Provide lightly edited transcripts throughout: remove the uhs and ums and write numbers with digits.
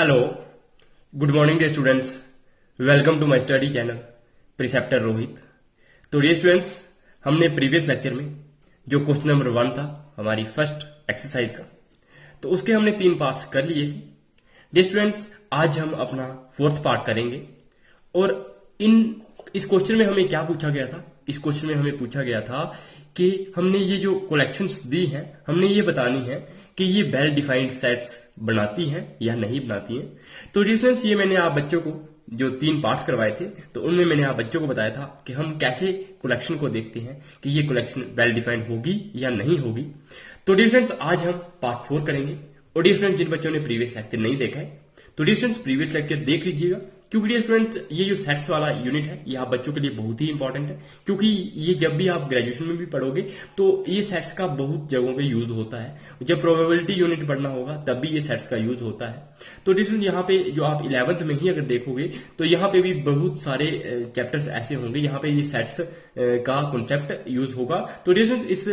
Hello, good morning dear students. Welcome to my study channel preceptor Rohit. तो dear students, हमने previous lecture में जो question number 1 था हमारी फर्स्ट एक्सरसाइज का, तो उसके हमने 3 पार्ट्स कर लिए थे। डियर स्टूडेंट्स, आज हम अपना 4th पार्ट करेंगे। और इस क्वेश्चन में हमें क्या पूछा गया था? इस क्वेश्चन में हमें पूछा गया था कि हमने ये जो कलेक्शंस दी हैं, हमने ये बतानी है कि ये वेल डिफाइंड सेट्स बनाती हैं या नहीं बनाती हैं। तो डिस्टेंस ये मैंने आप बच्चों को जो 3 पार्ट्स करवाए थे, तो उनमें मैंने आप बच्चों को बताया था कि हम कैसे कलेक्शन को देखते हैं कि ये कलेक्शन वेल डिफाइंड होगी या नहीं होगी। तो डिस्टेंस आज हम पार्ट 4 करेंगे। और डिस्टेंस जिन बच्चों ने प्रीवियस लेक्चर नहीं देखा है, तो डिस्टेंस प्रीवियस लेक्चर देख लीजिएगा, क्योंकि डियर स्टूडेंट्स ये जो सेट्स वाला यूनिट है ये आप बच्चों के लिए बहुत ही इंपॉर्टेंट है। क्योंकि ये जब भी आप ग्रेजुएशन में भी पढ़ोगे तो ये सेट्स का बहुत जगहों पे यूज होता है। जब प्रोबेबिलिटी यूनिट पढ़ना होगा तब भी ये सेट्स का यूज होता है। तो डियर यहाँ पे जो आप 11th में ही अगर देखोगे तो यहाँ पे भी बहुत सारे चैप्टर्स ऐसे होंगे यहाँ पे ये सेट्स का कॉन्सेप्ट यूज होगा। तो डियर इस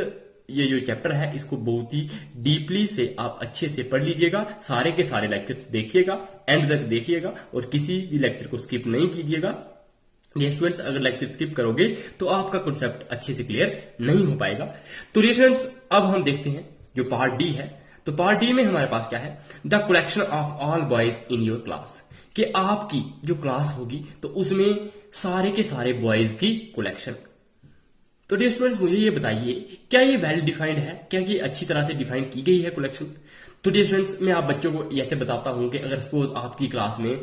ये जो चैप्टर है इसको बहुत ही डीपली से आप अच्छे से पढ़ लीजिएगा, सारे के सारे लेक्चर्स देखिएगा, एंड तक देखिएगा और किसी भी लेक्चर को स्किप नहीं कीजिएगा। ये स्टूडेंट्स अगर लेक्चर स्किप करोगे तो आपका कॉन्सेप्ट अच्छे से क्लियर नहीं हो पाएगा। तो ये स्टूडेंट्स अब हम देखते हैं जो पार्ट डी है। तो पार्ट डी में हमारे पास क्या है? The collection of all boys in your class, कि आपकी जो क्लास होगी तो उसमें सारे के सारे बॉयज की कलेक्शन। तो डियर स्टूडेंट्स मुझे ये बताइए, क्या ये वेल डिफाइंड है? क्या ये अच्छी तरह से डिफाइन की गई है कलेक्शन? तो डियर स्टूडेंट्स मैं आप बच्चों को ऐसे बताता हूं कि अगर सपोज आपकी क्लास में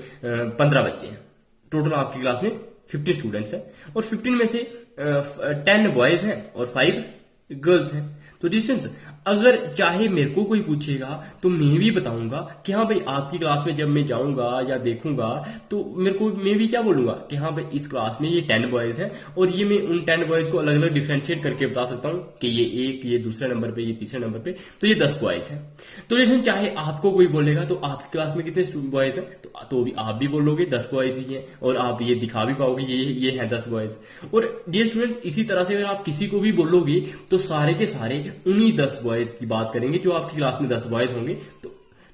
15 बच्चे हैं, टोटल आपकी क्लास में 50 स्टूडेंट्स हैं और 15 में से 10 बॉयज हैं और 5 गर्ल्स हैं। तो डियर स्टूडेंट्स अगर चाहे मेरे को कोई पूछेगा तो मैं भी बताऊंगा कि हाँ भाई आपकी क्लास में जब मैं जाऊंगा या देखूंगा तो मैं भी क्या बोलूंगा कि हाँ भाई इस क्लास में ये 10 बॉयज हैं और ये मैं उन 10 बॉयज को अलग अलग डिफरेंशिएट करके बता सकता हूँ कि ये एक, ये दूसरे नंबर पे, ये तीसरे नंबर पे, तो ये 10 बॉयज हैं। तो जैसे चाहे आपको कोई बोलेगा तो आपकी क्लास में कितने बॉयज हैं, तो भी आप भी बोलोगे 10 बॉयज ही हैं और आप ये दिखा भी पाओगे ये है 10 बॉयज। और डियर स्टूडेंट्स इसी तरह से अगर आप किसी को भी बोलोगे तो सारे के सारे उन्हीं 10 बॉयज की बात करेंगे जो आपकी क्लास में 10 बॉयज होंगे।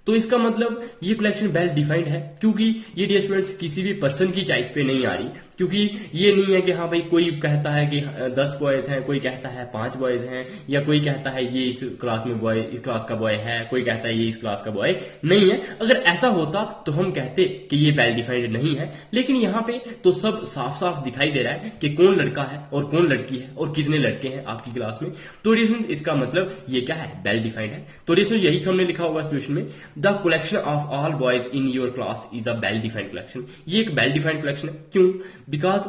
तो इसका मतलब ये कलेक्शन वेल डिफाइंड है, क्योंकि ये डियर स्टूडेंट्स किसी भी पर्सन की चॉइस पे नहीं आ रही। क्योंकि ये नहीं है कि हाँ भाई कोई कहता है कि 10 बॉयज हैं, कोई कहता है 5 बॉयज हैं, या कोई कहता है ये इस क्लास में बॉय, इस क्लास का बॉय है, कोई कहता है ये इस क्लास का बॉय नहीं है। अगर ऐसा होता तो हम कहते कि ये वेल डिफाइंड नहीं है, लेकिन यहाँ पे तो सब साफ साफ दिखाई दे रहा है कि कौन लड़का है और कौन लड़की है और कितने लड़के हैं आपकी क्लास में। तो इसका मतलब ये क्या है? वेल डिफाइंड है। तो यही हमने लिखा होगा सोल्यूशन में, the collection of all boys in your class is a well defined collection. ये एक वेल डिफाइंड कलेक्शन है। क्यों? Because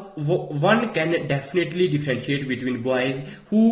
one can definitely differentiate between boys who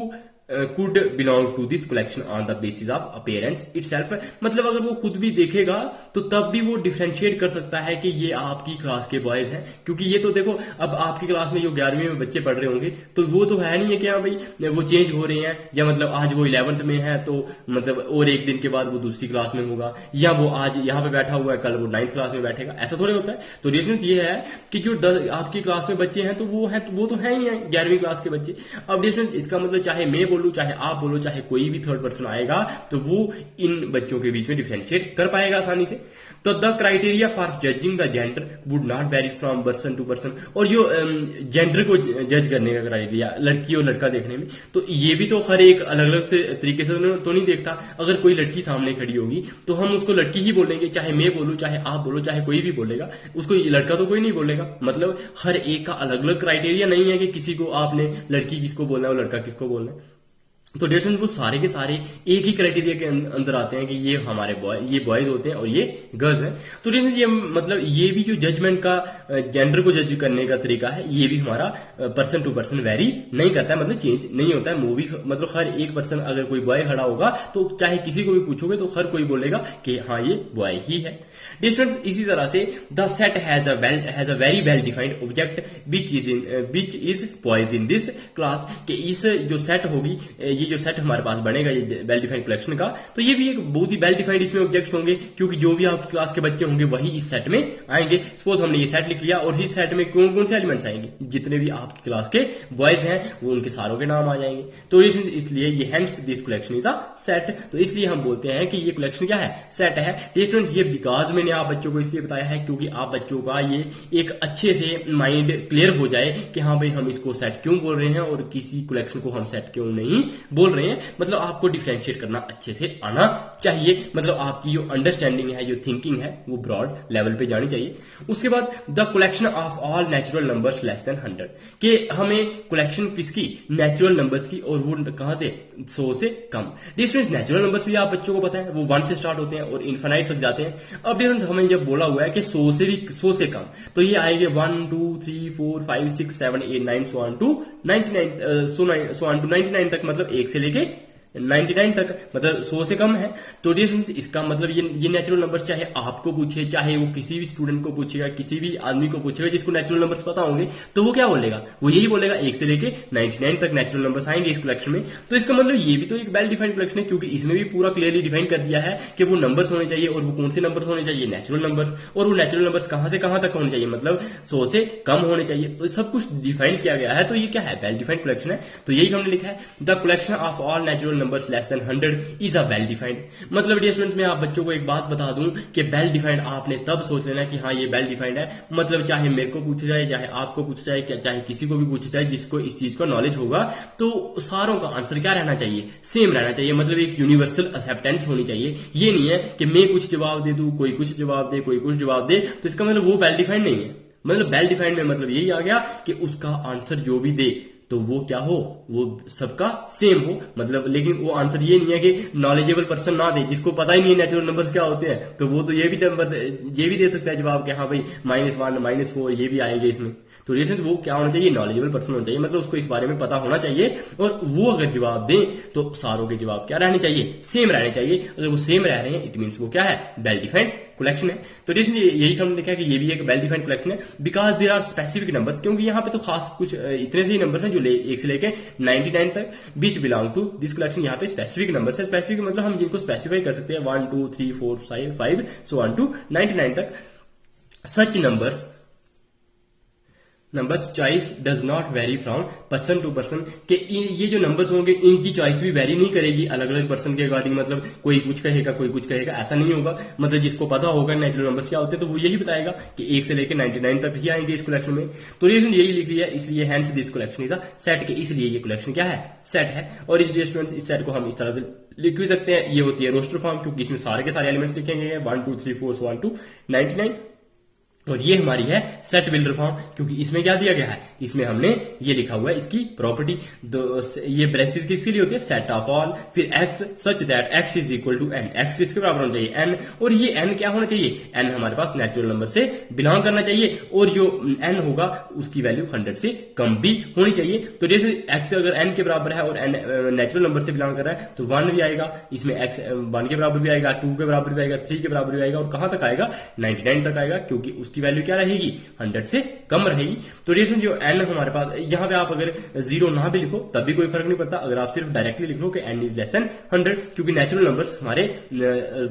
could belong to this collection on the basis of appearance itself। मतलब अगर वो खुद भी देखेगा तो तब भी वो डिफरेंशिएट कर सकता है कि ये आपकी क्लास के बॉयज हैं। क्योंकि ये तो देखो अब आपकी क्लास में जो 11वीं में बच्चे पढ़ रहे होंगे तो वो तो है नहीं है कि हाँ भाई वो चेंज हो रहे हैं, या मतलब आज वो 11th में है तो मतलब और एक दिन के बाद वो दूसरी क्लास में होगा, या वो आज यहाँ पे बैठा हुआ है कल वो 9th क्लास में बैठेगा, ऐसा थोड़े होता है। तो रीजन ये है कि जो आपकी क्लास में बच्चे हैं तो वो तो है ही है 11वीं क्लास के बच्चे। अब डिफरेंस इसका मतलब चाहे मैं बोलूं, चाहे आप बोलो, चाहे कोई भी थर्ड पर्सन आएगा तो वो इन बच्चों के बीच में डिफरेंशिएट कर पाएगा आसानी से। तो the criteria for judging the gender would not vary from person to person. और जो जेंडर को जज करने का क्राइटेरिया लड़की और लड़का देखने में, तो ये भी तो हर एक अलग अलग से तरीके से तो नहीं देखता। अगर कोई लड़की सामने खड़ी होगी तो हम उसको लड़की ही बोलेंगे, चाहे मैं बोलूं, चाहे आप बोलो, चाहे कोई भी बोलेगा, उसको लड़का तो कोई नहीं बोलेगा। मतलब हर एक का अलग अलग क्राइटेरिया नहीं है कि किसी को आपने लड़की किसको बोलना है और लड़का किसको बोलना है। तो डेफिनेटली वो सारे के सारे एक ही क्राइटेरिया के अंदर आते हैं कि ये हमारे ये बॉयज होते हैं और ये गर्ल्स हैं। तो ये मतलब ये भी जो जजमेंट का जेंडर को जज करने का तरीका है ये भी हमारा पर्सन टू पर्सन वेरी नहीं करता है, मतलब चेंज नहीं होता है। मूवी मतलब हर एक पर्सन, अगर कोई बॉय खड़ा होगा तो चाहे किसी को भी पूछोगे तो हर कोई बोलेगा कि हाँ ये बॉय ही है। डिस्टेंस इसी तरह से the set has a very well defined object which is boys in this class, कि इस जो सेट होगी ये जो सेट हमारे पास बनेगा ये वेल डिफाइंड कलेक्शन का, तो ये भी एक बहुत ही वेल डिफाइंड इसमें ऑब्जेक्ट्स होंगे, क्योंकि जो भी आपकी क्लास के बच्चे होंगे वही इस सेट में आएंगे। सपोज हमने ये सेट लिख लिया और इस सेट में कौन कौन से एलिमेंट्स आएंगे, जितने भी आपकी क्लास के बॉयज हैं वो उनके सारों के नाम आ जाएंगे। तो इसलिए ये hence this collection is a set. तो इसलिए हम बोलते हैं कि ये कलेक्शन क्या है, सेट है। स्टूडेंट्स ये बिकॉज मैंने आप बच्चों को इसलिए बताया है क्योंकि आप बच्चों का ये एक अच्छे से माइंड क्लियर हो जाए कि हाँ भाई हम इसको सेट क्यों बोल रहे हैं और किसी कलेक्शन को हम सेट क्यों नहीं बोल रहे हैं। मतलब आपको डिफरेंशिएट करना अच्छे से आना चाहिए, मतलब आपकी जो अंडरस्टैंडिंग है, जो थिंकिंग है, वो ब्रॉड लेवल पे जानी चाहिए। उसके बाद the collection of all natural numbers less than 100, कि हमें कलेक्शन किसकी, नेचुरल नंबर्स की, और वो कहां से, 100 से कम। डिस्टेंस नेचुरल नंबर्स भी आप बच्चों को पता है वो 1 से स्टार्ट होते हैं और इनफाइनाइट तक जाते हैं। अब डिस्टेंस हमें जब बोला हुआ है कि 100 से कम, तो ये आएंगे 1 2 3 4 5 6 7 8 9 so on to 99 तक, मतलब 1 से लेके 99 तक, मतलब 100 से कम है। तो इसका मतलब ये नेचुरल नंबर्स चाहे आपको पूछे, चाहे वो किसी भी स्टूडेंट को पूछेगा, किसी भी आदमी को पूछेगा जिसको नेचुरल नंबर्स पता होंगे, तो वो क्या बोलेगा, वो यही बोलेगा 1 से लेके 99 तक नेचुरल नंबर्स आएंगे इस कलेक्शन में। तो इसका मतलब ये भी तो एक वेल डिफाइंड कलेक्शन है, क्योंकि इसमें भी पूरा क्लियरली डिफाइन कर दिया है कि वो नंबर्स होने चाहिए, और वो कौन से नंबर्स होने चाहिए, नेचुरल नंबर्स, और वो नेचुरल नंबर्स कहां से कहां तक होने चाहिए, मतलब 100 से कम होने चाहिए। तो सब कुछ डिफाइन किया गया है। तो ये क्या है, वेल डिफाइंड कलेक्शन है। तो यही हमने लिखा है, the collection of all natural numbers less than 100 is a well defined. मतलब डियर स्टूडेंट्स मैं आप बच्चों को एक बात बता दूं कि वेल डिफाइंड आपने तब सोच लेना कि हाँ ये वेल डिफाइंड है, मतलब चाहे मेरे को पूछा जाए, चाहे आपको पूछा जाए, चाहे किसी को भी पूछा जाए जिसको इस चीज का नॉलेज होगा, तो सारों का आंसर क्या रहना चाहिए, सेम रहना चाहिए। मतलब एक यूनिवर्सल एक्सेप्टेंस होनी चाहिए। ये नहीं है कि मैं कुछ जवाब दे दूं, कोई कुछ जवाब दे, कोई कुछ जवाब दे, तो इसका मतलब वो वेल डिफाइंड नहीं है। मतलब वेल डिफाइंड में मतलब यही आ गया कि उसका आंसर जो भी दे तो वो क्या हो, वो सबका सेम हो। मतलब लेकिन वो आंसर ये नहीं है कि नॉलेजेबल पर्सन ना दे, जिसको पता ही नहीं है नेचुरल नंबर्स क्या होते हैं, तो वो तो ये भी दे सकता है जवाब कि हाँ भाई -1 -4 ये भी आएगा इसमें। तो रिलेशन वो क्या होना चाहिए, नॉलेजेबल पर्सन होना चाहिए, मतलब उसको इस बारे में पता होना चाहिए, और वो अगर जवाब दें तो सारों के जवाब क्या रहने चाहिए, सेम रहने चाहिए। अगर वो सेम रह रहे हैं इट मीन्स वो क्या है, वेल डिफाइंड कलेक्शन है। तो रिलेशन यही हमने देखा कि ये भी एक वेल डिफाइंड कलेक्शन है, because there are specific numbers, क्योंकि यहाँ पे तो खास कुछ इतने से ही नंबर्स हैं जो 1 से लेके 99 तक बीच बिलोंग टू दिस कलेक्शन। यहाँ पे स्पेसिफिक नंबर्स है। स्पेसिफिक मतलब हम जिनको स्पेसिफाई कर सकते हैं 1 2 3 4 5 so on to 99 तक। Such numbers choice does not vary from person to person, के ये जो नंबर्स होंगे इनकी चॉइस भी वेरी नहीं करेगी अलग अलग पर्सन के अकॉर्डिंग। मतलब कोई कुछ कहेगा, कोई कुछ कहेगा, ऐसा नहीं होगा। मतलब जिसको पता होगा नेचुरल नंबर्स क्या होते हैं तो वो यही बताएगा कि 1 से लेकर 99 तक ही आएंगे इस कलेक्शन में। तो रीजन यही लिख लिया है, इसलिए hence this collection is a set, के इसलिए ये कलेक्शन क्या है, सेट है। और इस स्टूडेंट्स इस सेट को हम इस तरह से लिख भी सकते हैं। ये होती है रोस्टर फॉर्म, क्योंकि इसमें सारे के सारे एलिमेंट्स लिखे गए हैं 1 2 3 4 so on to 99। और ये हमारी है सेट बिल्डर फॉर्म, क्योंकि इसमें क्या दिया गया है, इसमें हमने ये लिखा हुआ है इसकी प्रॉपर्टी। ये ब्रेसेस किसके लिए होती है, सेट ऑफ ऑल, फिर x such that x is equal to n, x किसके बराबर होना चाहिए, एन। और ये एन क्या होना चाहिए, एन हमारे पास नेचुरल नंबर से बिलोंग करना चाहिए, और जो एन होगा उसकी वैल्यू 100 से कम भी होनी चाहिए। तो जैसे एक्स अगर एन के बराबर है और एन नेचुरल नंबर से बिलोंग कर रहा है तो 1 भी आएगा, इसमें एक्स 1 के बराबर भी आएगा, 2 के बराबर भी आएगा, 3 के बराबर भी आएगा, और कहां तक आएगा, 99 तक आएगा, क्योंकि उसकी वैल्यू क्या रहेगी, 100 से कम रहेगी। तो रीजन जो एन हमारे पास, यहां पे आप अगर 0 ना भी लिखो तब भी कोई फर्क नहीं पड़ता, अगर आप सिर्फ डायरेक्टली लिख लो कि एन इज लेस देन 100, क्योंकि नेचुरल नंबर्स हमारे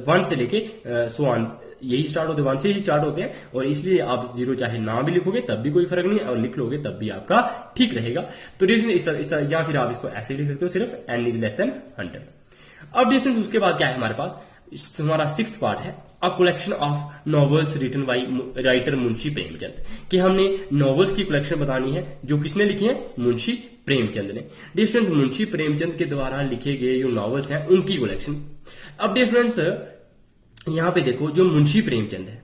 1 से लेके सो ऑन यही स्टार्ट होते हैं, 1 से ही स्टार्ट होते हैं, और इसलिए आप 0 चाहे ना भी लिखोगे तब भी कोई फर्क नहीं है, और लिख लोगे तब भी आपका ठीक रहेगा। तो रीजन इस तरह, या फिर आप इसको ऐसे लिख सकते हो, सिर्फ एन इज लेस देन 100। अब डिस्टेंस उसके बाद क्या है हमारे पास, हमारा 6th पार्ट है a collection of novels written by writer Munshi Premchand, कि हमने नॉवेल्स की कलेक्शन बतानी है जो किसने लिखी है, मुंशी प्रेमचंद ने। डियर स्टूडेंट्स मुंशी प्रेमचंद के द्वारा लिखे गए जो नॉवेल्स हैं उनकी कलेक्शन। अब डियर स्टूडेंट्स यहां पे देखो, जो मुंशी प्रेमचंद है,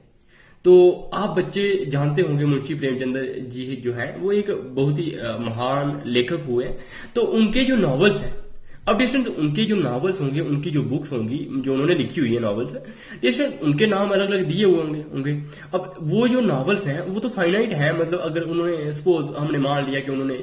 तो आप बच्चे जानते होंगे मुंशी प्रेमचंद जी जो है वो एक बहुत ही महान लेखक हुए। तो उनके जो नॉवेल्स हैं, अब डिस्टेंट उनके जो नॉवेल्स होंगे, उनकी जो बुक्स होंगी जो उन्होंने लिखी हुई है नॉवेल्स, डिस्टेंट उनके नाम अलग अलग दिए हुए होंगे। अब वो जो नॉवेल्स हैं वो तो फाइनाइट है, मतलब अगर उन्होंने सपोज हमने मान लिया कि उन्होंने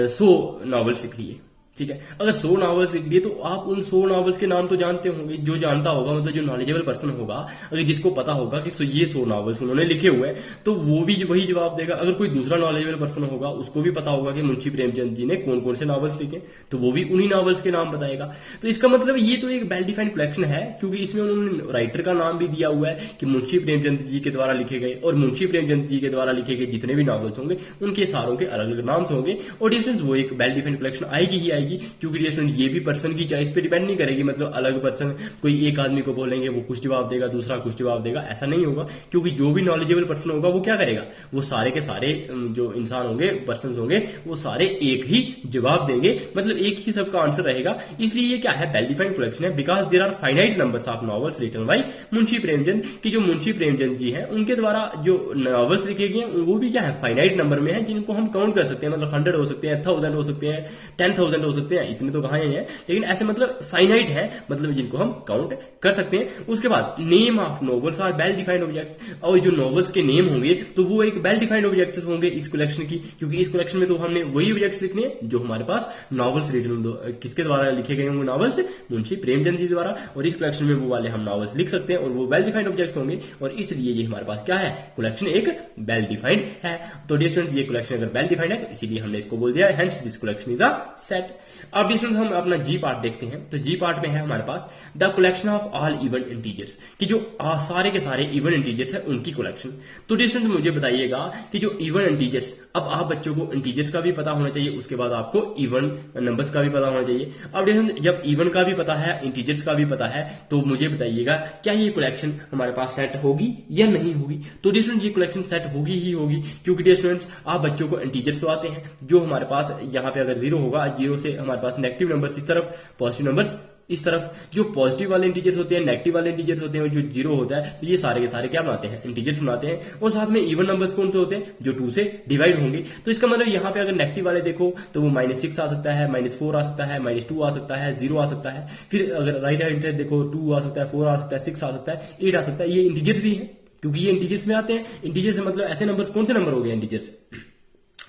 100 नॉवेल्स लिख लिए, ठीक है। अगर 100 नॉवेल्स लिख लिए तो आप उन 100 नॉवेल्स के नाम तो जानते होंगे, जो जानता होगा मतलब जो नॉलेजेबल पर्सन होगा, अगर जिसको पता होगा कि ये 100 नॉवेल्स उन्होंने लिखे हुए हैं तो वो भी वही जवाब देगा। अगर कोई दूसरा नॉलेजेबल पर्सन होगा उसको भी पता होगा कि मुंशी प्रेमचंद जी ने कौन कौन से नॉवेल्स लिखे, तो वो भी उन्हीं नॉवेल्स के नाम बताएगा। तो इसका मतलब ये तो एक वेल डिफाइंड कलेक्शन है, क्योंकि इसमें उन्होंने राइटर का नाम भी दिया हुआ है कि मुंशी प्रेमचंद जी के द्वारा लिखे गए, और मुंशी प्रेमचंद जी के द्वारा लिखे गए जितने भी नॉवेल्स होंगे उनके सारों के अलग अलग नाम होंगे। और डिस्टेंस वो एक वेल डिफाइंड कलेक्शन आएगी ही आएगी, क्योंकि ये भी पर्सन की चॉइस पे डिपेंड नहीं करेगी। मतलब अलग पर्सन कोई एक आदमी को बोलेंगे वो कुछ जवाब देगा, दूसरा कुछ जवाब देगा, ऐसा नहीं होगा। क्योंकि जो भी नॉलेजेबल पर्सन होगा वो क्या करेगा, वो सारे के सारे जो इंसान होंगे, पर्सन होंगे, वो सारे एक ही जवाब देंगे, मतलब एक ही सबका आंसर रहेगा। इसलिए ये क्या है, वेल डिफाइंड कलेक्शन है। Because there are finite numbers of novels written by Munshi Premchand, कि जो मुंशी प्रेमचंद जी हैं उनके द्वारा जो नॉवेल्स लिखे गए हैं वो भी क्या है, फाइनाइट नंबर में है, जिनको हम काउंट कर सकते हैं। मतलब 100 हो सकते हैं, 1000 हो सकते हैं, 10,000 हो सकते हैं, इतने तो कहाँ है, लेकिन ऐसे मतलब फाइनाइट है, मतलब जिनको हम काउंट कर सकते हैं। उसके बाद name of novels are well defined objects, और जो नॉवेल्स के नेम होंगे तो वो एक वेल डिफाइंड ऑब्जेक्ट्स होंगे इस कलेक्शन की, क्योंकि इस कलेक्शन में तो हमने वही ऑब्जेक्ट्स लिखने हैं जो हमारे पास नॉवेल्स रिटन किसके द्वारा लिखे गए होंगे, नॉवेल्स मुंशी प्रेमचंद जी द्वारा, और इस कलेक्शन में वो वाले हम नॉवेल्स लिख सकते हैं और वो वेल डिफाइंड ऑब्जेक्ट्स होंगे, और इसलिए ये हमारे पास क्या है, कलेक्शन एक वेल डिफाइंड है। तो डियर स्टूडेंट्स, ये कलेक्शन अगर वेल डिफाइंड है तो इसीलिए हमने इसको बोल दिया, hence this collection is a set. अब डियर स्टूडेंट्स हम अपना जी पार्ट देखते हैं। तो जी पार्ट में है हमारे पास the collection of all even integers, कि जो सारे के सारे इवन इंटीजर्स है उनकी कलेक्शन। तो डियर स्टूडेंट्स मुझे बताइएगा कि जो इवन इंटीजर्स, अब आप बच्चों को इंटीजर्स का भी पता होना चाहिए, उसके बाद आपको इवन नंबर्स का भी पता होना चाहिए। अब डियर स्टूडेंट्स जब इवन का भी पता है, इंटीजर्स का भी पता है, तो मुझे बताइएगा क्या ये कलेक्शन हमारे पास सेट होगी या नहीं होगी। तो डियर स्टूडेंट्स ये कलेक्शन सेट होगी ही होगी, क्योंकि डियर स्टूडेंट्स आप बच्चों को इंटीजर्स तो आते हैं, जो हमारे पास यहाँ पे अगर 0 होगा, 0 से हमारे पास नेगेटिव नंबर्स इस तरफ, पॉजिटिव नंबर्स इस तरफ। जो पॉजिटिव वाले इंटीजर्स होते हैं, नेगेटिव वाले इंटीजर्स होते हैं, और जो 0 होता है, तो ये सारे के सारे क्या बनाते हैं, इंटीजर्स बनाते हैं। और साथ में इवन नंबर्स कौन से होते हैं, जो 2 से डिवाइड होंगे। तो इसका मतलब यहाँ पे अगर नेगेटिव वाले देखो तो वो -6 आ सकता है, -4 आ सकता है, -2 आ सकता है, 0 आ सकता है। फिर अगर राइट हैंड साइड देखो 2 आ सकता है, 4 आ सकता है, 6 आ सकता है, 8 आ सकता है। ये इंटीजर्स भी है, क्योंकि ये इंटीजर्स में आते हैं। इंटीजर्स से मतलब ऐसे नंबर्स, कौन से नंबर हो गए इंटीजर्स,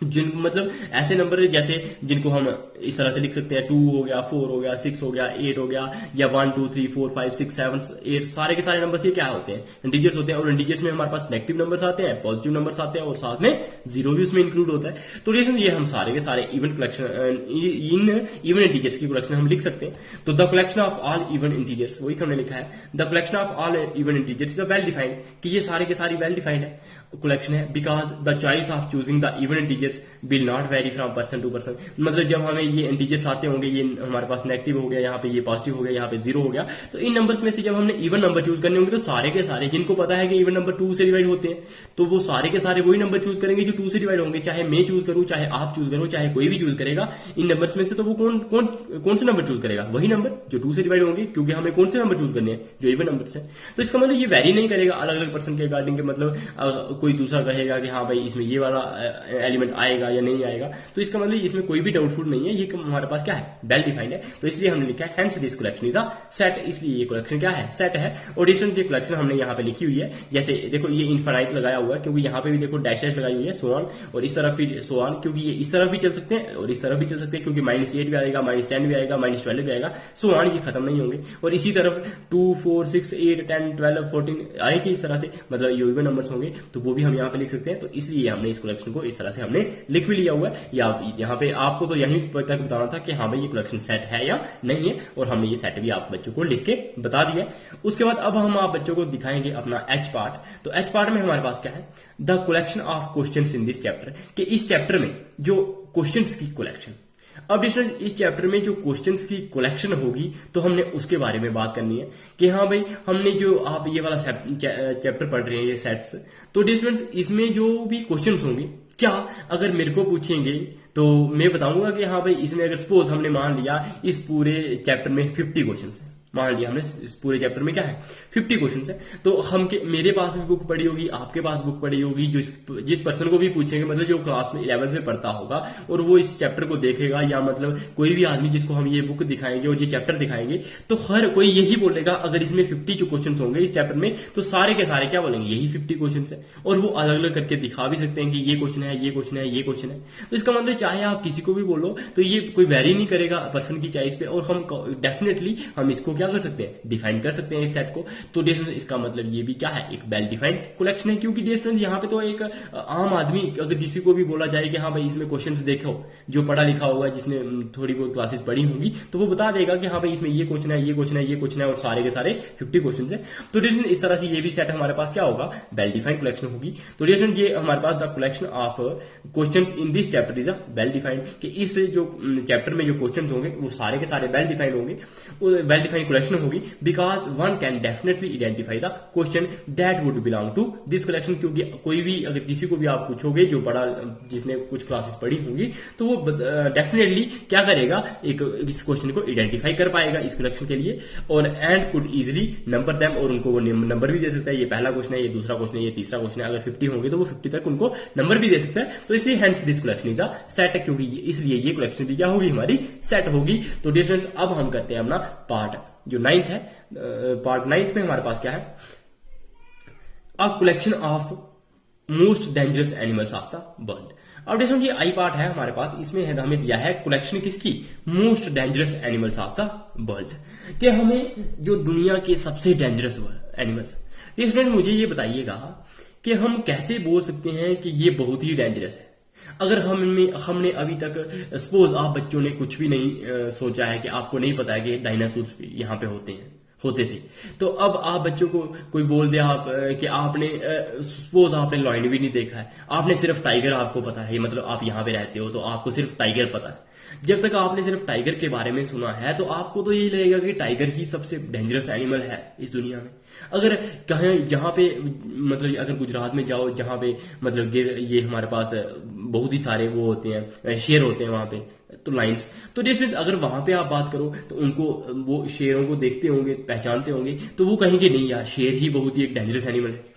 जिन मतलब ऐसे नंबर जैसे जिनको हम इस तरह से लिख सकते हैं, 2 हो गया, 4 हो गया, 6 हो गया, 8 हो गया, या 1 2 3 4 5 6 7 8, सारे के सारे नंबर्स ये क्या होते हैं, इंटीजर्स होते हैं। और इंटीजर्स में हमारे पास नेगेटिव नंबर्स आते हैं, पॉजिटिव नंबर्स आते हैं, और साथ में 0 भी उसमें इंक्लूड होता है। तो ये हम सारे के सारे इवन कलेक्शन, इन इवन इंटीजर्स की कलेक्शन हम लिख सकते हैं। तो the collection of all even integers, वही हमने लिखा है, the collection of all even integers is well defined, कि ये सारे के सारे वेल डिफाइंड है कलेक्शन है। Because the choice of choosing the even integers will not vary from person to person, मतलब जब हमें ये इंटीजर्स आते होंगे, ये हमारे पास नेगेटिव हो गया, यहाँ पे ये पॉजिटिव हो गया, यहाँ पे 0 हो गया, तो इन नंबर्स में से जब हमने इवन नंबर चूज करने होंगे तो सारे के सारे जिनको पता है कि इवन नंबर 2 से डिवाइड होते हैं, तो वो सारे के सारे वही नंबर चूज करेंगे जो 2 से डिवाइड होंगे। चाहे मैं चूज करूं, चाहे आप चूज करो, चाहे कोई भी चूज करेगा इन नंबर्स में से, तो वो कौन से नंबर चूज करेगा, वही नंबर जो 2 से डिवाइड होंगे, क्योंकि हमें कौन से नंबर चूज करने हैं, जो इवन नंबर्स हैं। तो इसका मतलब ये वेरी नहीं करेगा अलग अलग पर्सन के अकॉर्डिंग के, मतलब कोई दूसरा कहेगा कि हाँ भाई इसमें ये वाला एलिमेंट आएगा या नहीं आएगा, तो इसका मतलब इसमें कोई भी डाउटफुल नहीं है, ये हमारे पास क्या है, वेल डिफाइंड है। तो इसलिए हमने लिखा है hence this collection is a set, इसलिए ये कलेक्शन क्या है, सेट है। ऑडिशन की कलेक्शन हमने यहाँ पे लिखी हुई है, जैसे देखो ये इनफाइनाइट लगाया हुआ है, क्योंकि यहाँ पे भी देखो डैश डैश लगाई हुई है, सो ऑन, और इस तरफ भी सो ऑन, क्योंकि ये इस तरफ भी चल सकते हैं और इस तरफ भी चल सकते हैं, क्योंकि -8 भी आएगा, -10 भी आएगा, -12 भी आएगा, सो ऑन, ये खत्म नहीं होंगे। और इसी तरफ 2 4 6 8 10 12 14 आएगी इस तरह से, मतलब ये इवन नंबर्स होंगे, तो वो भी हम यहाँ पे लिख सकते हैं। तो इसलिए हमने इस कलेक्शन को इस तरह से हमने लिख भी लिया हुआ है। या यहाँ पे आपको तो यही तक बताना था कि हाँ भाई ये कलेक्शन सेट है या नहीं है, और हमने ये सेट भी आप बच्चों को लिख के बता दिया। उसके बाद अब हम आप बच्चों को दिखाएंगे अपना एच पार्ट। तो एच पार्ट में हमारे पास क्या है, the collection of questions in this chapter, कि इस चैप्टर में जो क्वेश्चंस की कलेक्शन। अब इस चैप्टर में जो क्वेश्चंस की कलेक्शन होगी तो हमने उसके बारे में बात करनी है कि हाँ भाई हमने जो आप ये वाला चैप्टर पढ़ रहे हैं, ये सेट्स, तो स्टूडेंट्स इसमें जो भी क्वेश्चंस होंगे, क्या अगर मेरे को पूछेंगे तो मैं बताऊंगा कि हाँ भाई इसमें अगर सपोज हमने मान लिया इस पूरे चैप्टर में 50 क्वेश्चंस हैं, मान लिया हमने इस पूरे चैप्टर में क्या है 50 क्वेश्चन है, तो हम मेरे पास भी बुक पड़ी होगी, आपके पास बुक पड़ी होगी, जिस पर्सन को भी पूछेंगे मतलब जो क्लास में 11th में पढ़ता होगा और वो इस चैप्टर को देखेगा, या मतलब कोई भी आदमी जिसको हम ये बुक दिखाएंगे और ये चैप्टर दिखाएंगे, तो हर कोई यही बोलेगा अगर इसमें 50 जो क्वेश्चन होंगे इस चैप्टर में, तो सारे के सारे क्या बोलेंगे, यही 50 क्वेश्चन है। और वो अलग अलग करके दिखा भी सकते हैं कि ये क्वेश्चन है, ये क्वेश्चन है, ये क्वेश्चन है। तो इसका मतलब चाहे आप किसी को भी बोलो तो ये कोई वेरी नहीं करेगा पर्सन की चॉइस पे, और हम डेफिनेटली हम इसको क्या कर सकते हैं, डिफाइन कर सकते हैं इस सेट को। तो डियर स्टूडेंट इसका मतलब ये भी क्या है, एक वेल डिफाइंड कलेक्शन है। क्योंकि डियर स्टूडेंट यहाँ पे तो एक आम आदमी अगर किसी को भी बोला जाए कि हाँ भाई इसमें क्वेश्चंस देखो, जो पढ़ा लिखा होगा, जिसने थोड़ी बहुत क्लासेस पढ़ी होंगी, तो वो बता देगा कि हाँ भाई इसमें ये क्वेश्चन है, ये क्वेश्चन है, ये क्वेश्चन है, और सारे के सारे 50 क्वेश्चन है। तो डियर स्टूडेंट इस तरह से ये भी सेट हमारे पास क्या होगा, वेल डिफाइंड कलेक्शन होगी। तो डियर स्टूडेंट ये हमारे पास the collection of questions in this chapter is a well defined, कि इस जो चैप्टर में जो क्वेश्चन होंगे वो सारे के सारे वेल डिफाइंड होंगे, वेल डिफाइंड कलेक्शन होगी। Because one can definitely identify the question that would belong to this collection. क्योंकि कोई भी अगर किसी को भी आप पूछोगे जो बड़ा, जिसने कुछ क्लासेस पढ़ी होंगी, तो वो डेफिनेटली क्या करेगा, एक इस क्वेश्चन को आइडेंटिफाई कर पाएगा इस कलेक्शन के लिए, और and could easily number them, और उनको वो नंबर भी दे सकता है, ये पहला क्वेश्चन है, ये दूसरा क्वेश्चन है, ये तीसरा क्वेश्चन है। अगर 50 होंगे तो वो 50 तक उनको नंबर भी दे सकता है। तो इसलिए hence this collection is a set, क्योंकि इसलिए ये कलेक्शन भी क्या होगी, हमारी सेट होगी। तो डियर स्टूडेंट्स अब हम करते हैं अपना पार्ट जो 9th है। पार्ट 9th में हमारे पास क्या है, a collection of most dangerous animals of the world. अब देखो ये आई पार्ट है हमारे पास, इसमें है हमें दिया है कलेक्शन किसकी, most dangerous animals of the world, कि हमें जो दुनिया के सबसे डेंजरस एनिमल्स। स्टूडेंट मुझे ये बताइएगा कि हम कैसे बोल सकते हैं कि ये बहुत ही डेंजरस है, अगर हमने अभी तक सपोज आप बच्चों ने कुछ भी नहीं सोचा है, कि आपको नहीं पता है कि डायनासोर्स यहाँ पे होते थे, तो अब आप बच्चों को कोई बोल दे आप कि आपने सपोज आपने लॉयन भी नहीं देखा है, आपने सिर्फ टाइगर आपको पता है, मतलब आप यहाँ पे रहते हो तो आपको सिर्फ टाइगर पता है। जब तक आपने सिर्फ टाइगर के बारे में सुना है तो आपको तो यही लगेगा कि टाइगर ही सबसे डेंजरस एनिमल है इस दुनिया में। अगर कहीं जहां पे मतलब अगर गुजरात में जाओ जहां पे मतलब ये हमारे पास बहुत ही सारे वो होते हैं, शेर होते हैं वहां पे, तो लाइन्स, तो जैसे अगर वहां पे आप बात करो तो उनको वो शेरों को देखते होंगे, पहचानते होंगे, तो वो कहेंगे नहीं यार शेर ही बहुत ही एक डेंजरस एनिमल है।